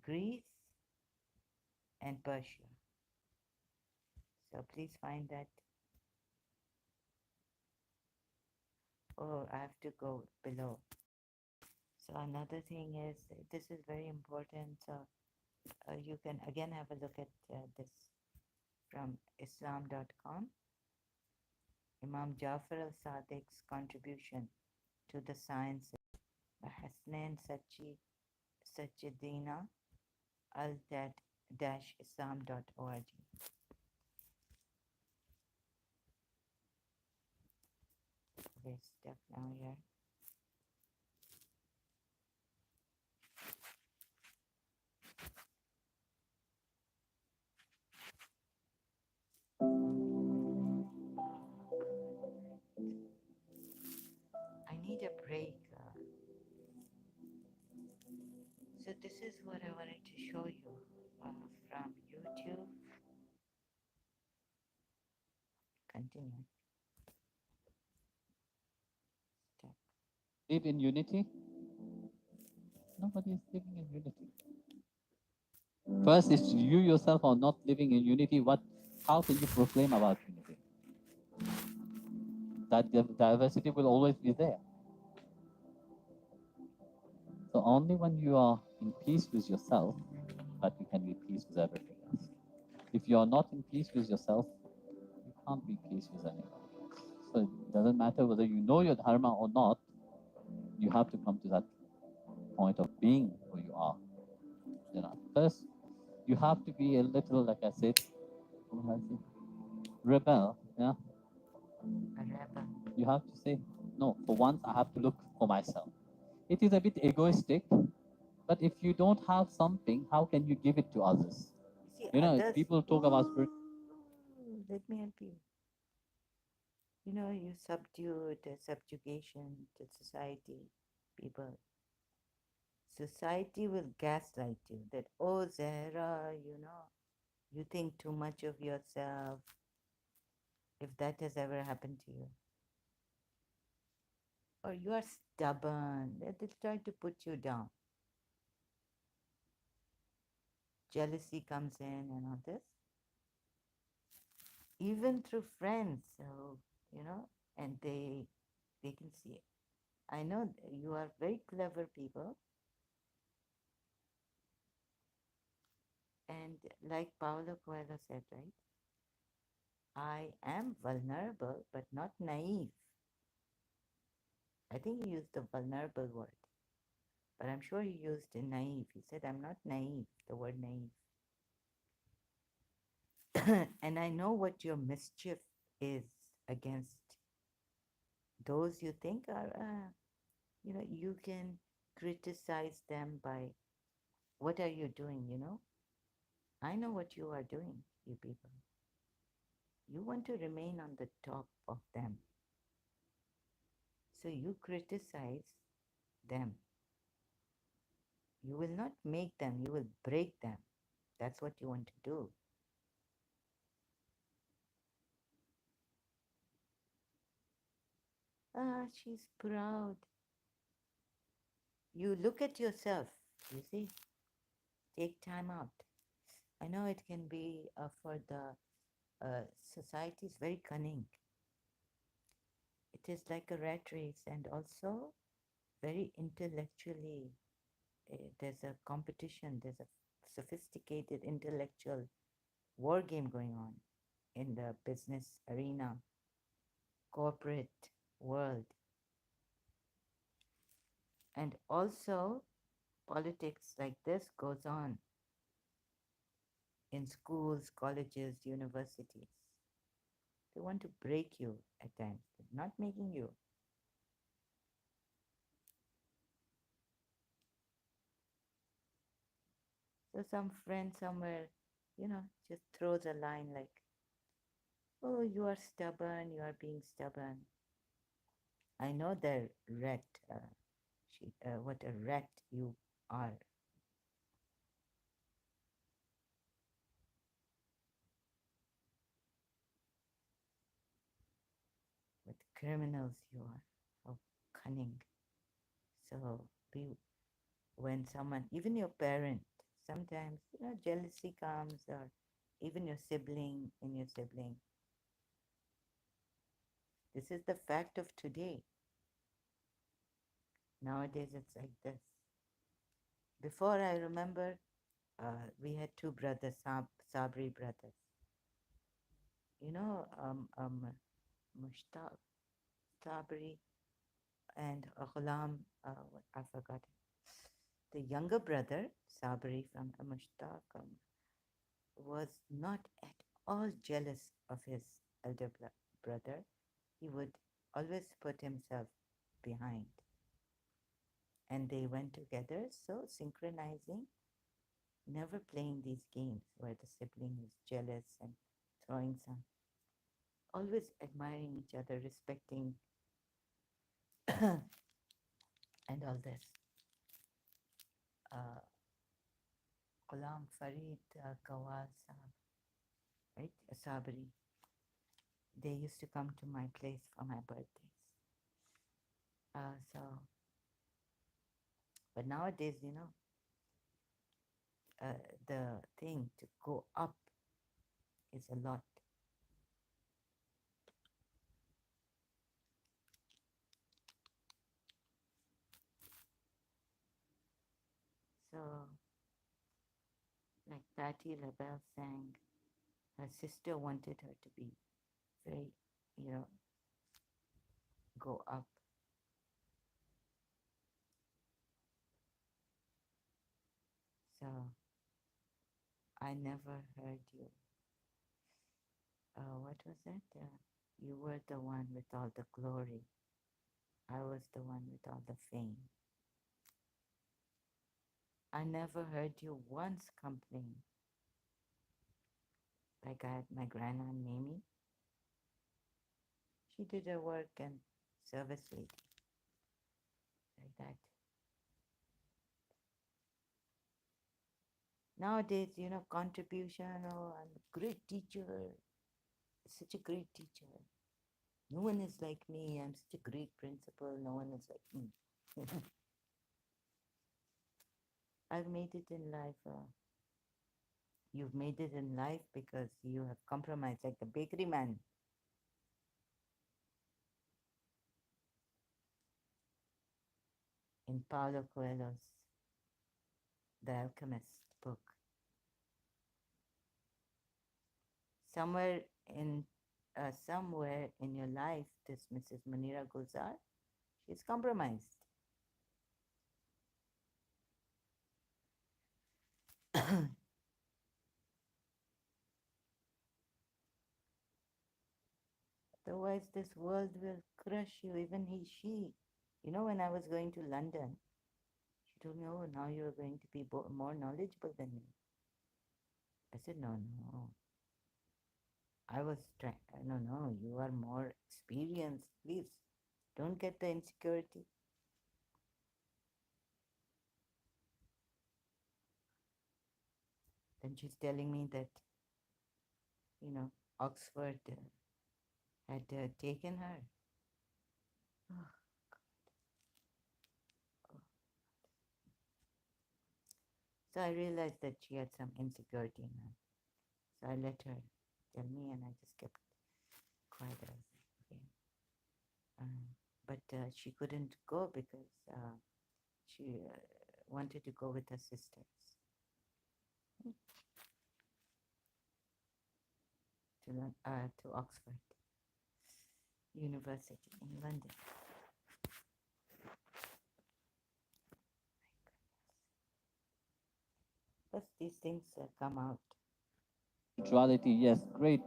Greece, and Persia. So please find that. Oh, I have to go below. So another thing is, this is very important. So you can again have a look at this from Islam.com. Imam Jafar al-Sadiq's contribution to the science by Hasnain Sachidina al-islam.org. Okay, step now here. I need a break. So this is what I wanted to show you from YouTube. Continue. Step. Live in unity? Nobody is living in unity. First, if you yourself are not living in unity, how can you proclaim about unity? That diversity will always be there. So only when you are in peace with yourself that you can be at peace with everything else. If you are not in peace with yourself, you can't be at peace with anyone else. So it doesn't matter whether you know your dharma or not, you have to come to that point of being who you are. First, you have to be a little, like I said, rebel. Yeah, A rebel. you have to say, no, for once I have to look for myself. It is a bit egoistic, but if you don't have something, how can you give it to others? See, If others. people talk about spirit, Let me help you. You subdue the subjugation to society, people. Society will gaslight you that, oh, Zahra, you think too much of yourself, if that has ever happened to you. Or you are stubborn, they try to put you down. Jealousy comes in and all this. Even through friends, so, and they can see it. I know you are very clever people. And like Paulo Coelho said, right? I am vulnerable, but not naive. I think he used the vulnerable word, but I'm sure he used naive. He said, I'm not naive, the word naive. And I know what your mischief is against those you think are. You can criticize them by what are you doing. I know what you are doing, you people. You want to remain on the top of them. So you criticize them. You will not make them, you will break them. That's what you want to do. Ah, she's proud. You look at yourself, you see, take time out. I know it can be for the society is very cunning. It is like a rat race and also very intellectually. There's a competition, there's a sophisticated intellectual war game going on in the business arena, corporate world, and also politics like this goes on in schools, colleges, universities. They want to break you at times, not making you. So some friend somewhere, just throws a line like, "Oh, you are stubborn. You are being stubborn." I know the rat. What a rat you are. What criminals you are. How cunning. So be when someone, even your parent, sometimes jealousy comes, or even your sibling in your sibling. This is the fact of today. Nowadays, it's like this. Before, I remember we had two brothers, Sabri brothers. You know, Mushtaq, Sabri, and Ghulam, I forgot. The younger brother, Sabri from Mushtaq, was not at all jealous of his elder brother. He would always put himself behind. And they went together, so synchronizing, never playing these games where the sibling is jealous and throwing some, always admiring each other, respecting, and all this. Uh, Ghulam Farid Gawal Sahab, right? Sabri. They used to come to my place for my birthdays. But nowadays, the thing to go up is a lot. So, like Patti LaBelle sang, her sister wanted her to be very, you know, go up. So, I never heard you. What was that? You were the one with all the glory. I was the one with all the fame. I never heard you once complain. Like I had my grandma Mimi. She did her work and service lady. Like that. Nowadays, contribution, oh, I'm a great teacher, such a great teacher. No one is like me, I'm such a great principal, no one is like me. I've made it in life. You've made it in life because you have compromised, like the bakery man. In Paulo Coelho's The Alchemist book. Somewhere in somewhere in your life, this Mrs. Munira Gulzar, she's compromised. Otherwise, this world will crush you, even she. You know, when I was going to London, she told me, "Oh, now you're going to be more knowledgeable than me." I said, "No, no. I was trying. No, no. You are more experienced. Please, don't get the insecurity." Then she's telling me that, Oxford had taken her. Oh, oh. So I realized that she had some insecurity in her. So I let her tell me, and I just kept quiet. I was like, okay. But she couldn't go because she wanted to go with her sisters to Oxford University in London. Plus, these things come out. Spirituality, yes, great.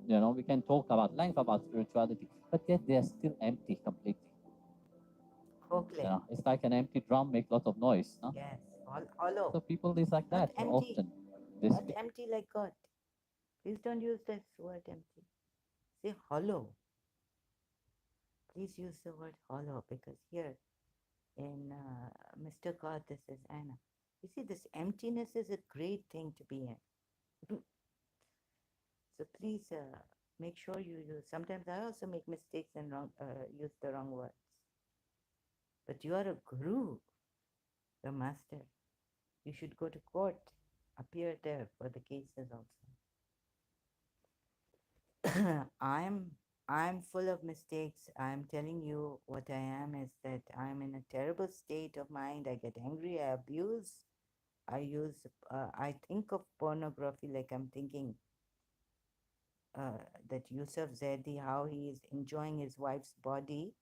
We can talk about length about spirituality, but yet they are still empty completely. Folklore. It's like an empty drum make lots of noise. No? Yes, hollow. So people is like Not that empty. often. Not empty like God. Please don't use this word empty. Say hollow. Please use the word hollow, because here in Mr. God, this is Anna. You see, this emptiness is a great thing to be in. So please make sure you use. Sometimes I also make mistakes and use the wrong words. But you are a guru, the master. You should go to court, appear there for the cases also. I'm full of mistakes. I'm telling you what I am is that I'm in a terrible state of mind. I get angry, I abuse, I think of pornography like I'm thinking that Yusuf Zaidi, how he is enjoying his wife's body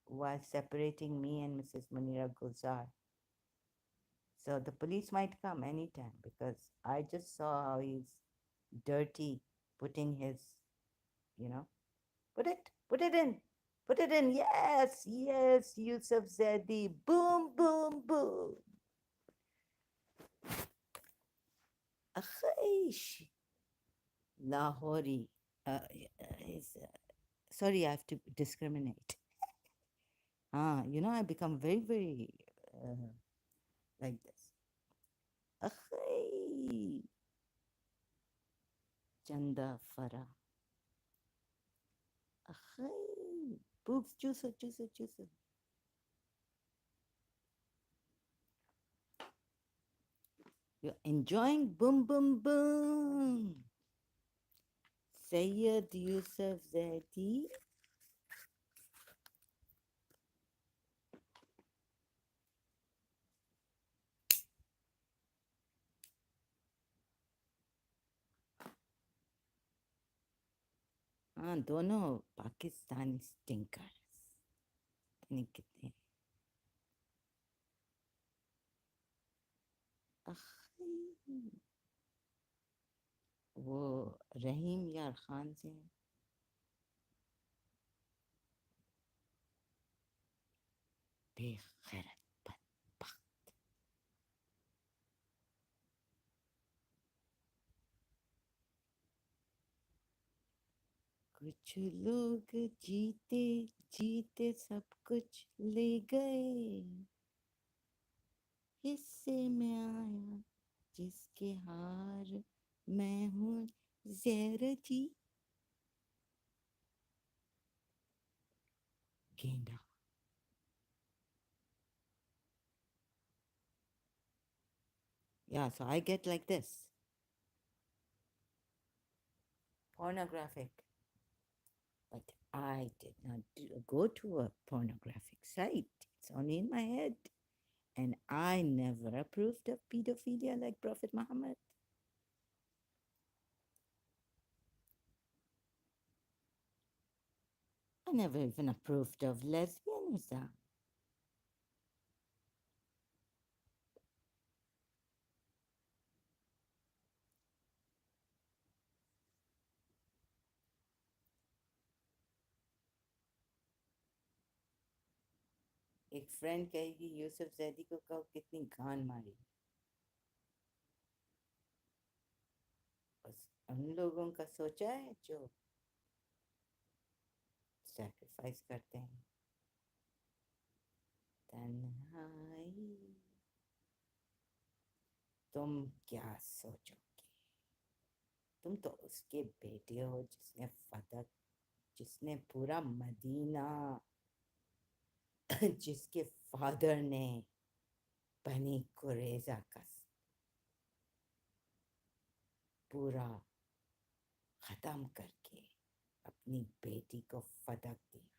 while separating me and Mrs. Munira Gulzar. So the police might come anytime because I just saw how he's dirty putting his, you know, put it in, put it in. Yes, yes, Yusuf Zaidi. Boom, boom, boom. Akhish. Lahori. Is, sorry, I have to discriminate. I become very, very like this. Akhay. Chanda Farah. Akhay. Books, juicer, juicer, juicer. You're enjoying boom, boom, boom. Sayyid Yusuf Zaidi. हाँ दोनों पाकिस्तानी स्टिंकर्स कितने वो रहीम यार खान से बेखैरत बदबख्त कुछ लोग जीते जीते सब कुछ ले गए हिस्से में आया जिसके हार मैं हूँ ज़हर जी गेंडा. Yeah, so I get like this. Pornographic. But I did not go to a pornographic site. It's only in my head. And I never approved of pedophilia like Prophet Muhammad. I never even approved of lesbianism. ایک friend کہے گی یوسف زیدی کو کہو کتنی گان ماری. بس ان لوگوں کا سوچا ہے جو سیکریفائس کرتے ہیں. تنہائی تم کیا سوچو گے؟ تم تو اس کے بیٹے ہو جس نے پورا مدینہ، جس کے فادر نے بنی قریظہ کا پورا ختم کر کے اپنی بیٹی کو فدق دیا.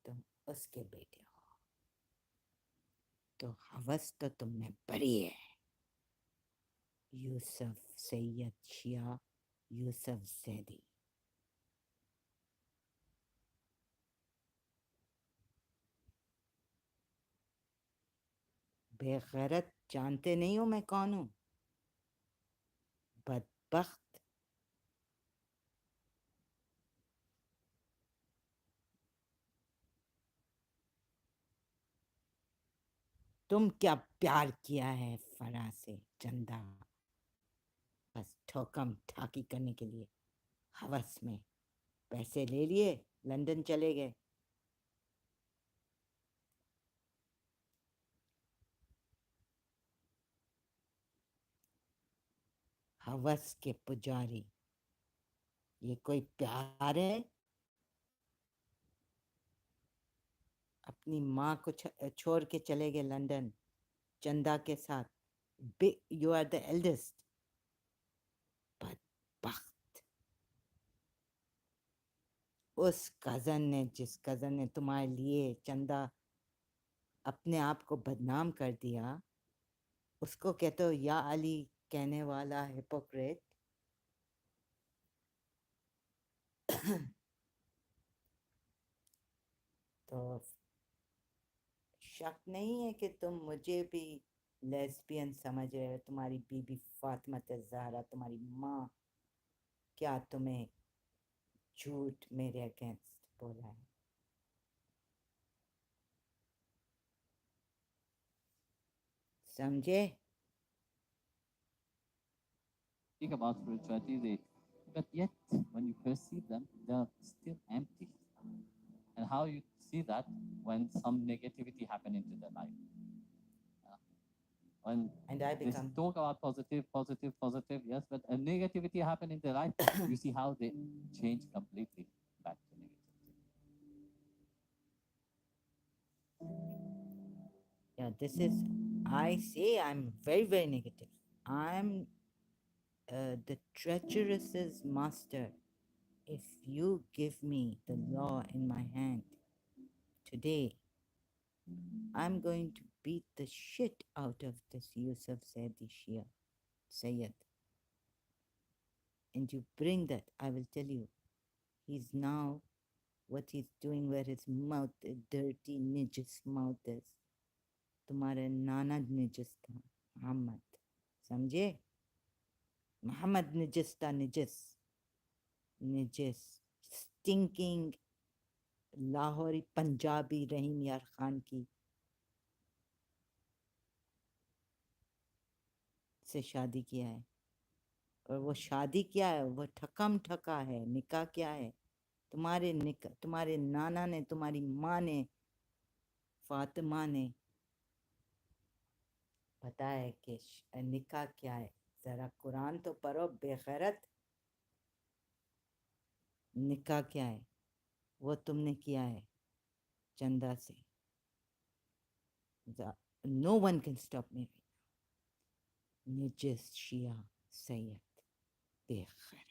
تم اس کے بیٹے ہو تو ہوس تو تم میں بڑی ہے. یوسف سید شیعہ یوسف زیدی. بے غیرت جانتے نہیں ہو میں کون ہوں؟ بدبخت. تم کیا پیار کیا ہے فرا سے چندہ، بس ٹھوکم ٹھاکی کرنے کے لیے ہوس میں پیسے لے لیے لندن چلے گئے. ہوس کے پجاری. یہ کوئی پیار ہے؟ اپنی ماں کو چھوڑ کے چلے گئے لندن چندہ کے ساتھ. You are the eldest. بدبخت. اس کزن نے جس کزن نے تمہارے لیے چندہ اپنے آپ کو بدنام کر دیا، اس کو کہتے ہو یا علی کہنے والا ہپوکریٹ. تو شک نہیں ہے کہ تم مجھے بھی لیسبین سمجھ رہے ہو. تمہاری بی بی فاطمہ زہرا تمہاری ماں کیا تمہیں جھوٹ میرے اگینسٹ بولا ہے. سمجھے؟ Think about spirituality, but yet when you perceive them, they are still empty. And how you see that when some negativity happen into their life. When And I they become talk about positive, positive, positive, yes, but a negativity happen in their life, you see how they change completely back to negativity. yeah, this is, I say I'm very, very negative. I'm the treacherous master. If you give me the law in my hand today, I'm going to beat the shit out of this Yusuf Zaidi Shia Sayyid. And you bring that, I will tell you, he's now, what he's doing where his mouth, dirty, nijis mouth is. تمہارے نانا نجس تھا محمد. سمجھے؟ محمد نجس تھا. نجس نجس سٹنکنگ لاہوری پنجابی رحیم یار خان کی سے شادی کیا ہے. اور وہ شادی کیا ہے؟ وہ ٹھکم ٹھکا ہے. نکاح کیا ہے؟ تمہارے نانا نے، تمہاری ماں نے، فاطمہ نے بتایا کہ نکاح کیا ہے. ذرا قرآن تو پڑھو بے غیرت. نکاح کیا ہے؟ وہ تم نے کیا ہے چندہ سے. No one can stop me right now. نجس شیعہ سید بے غیرت.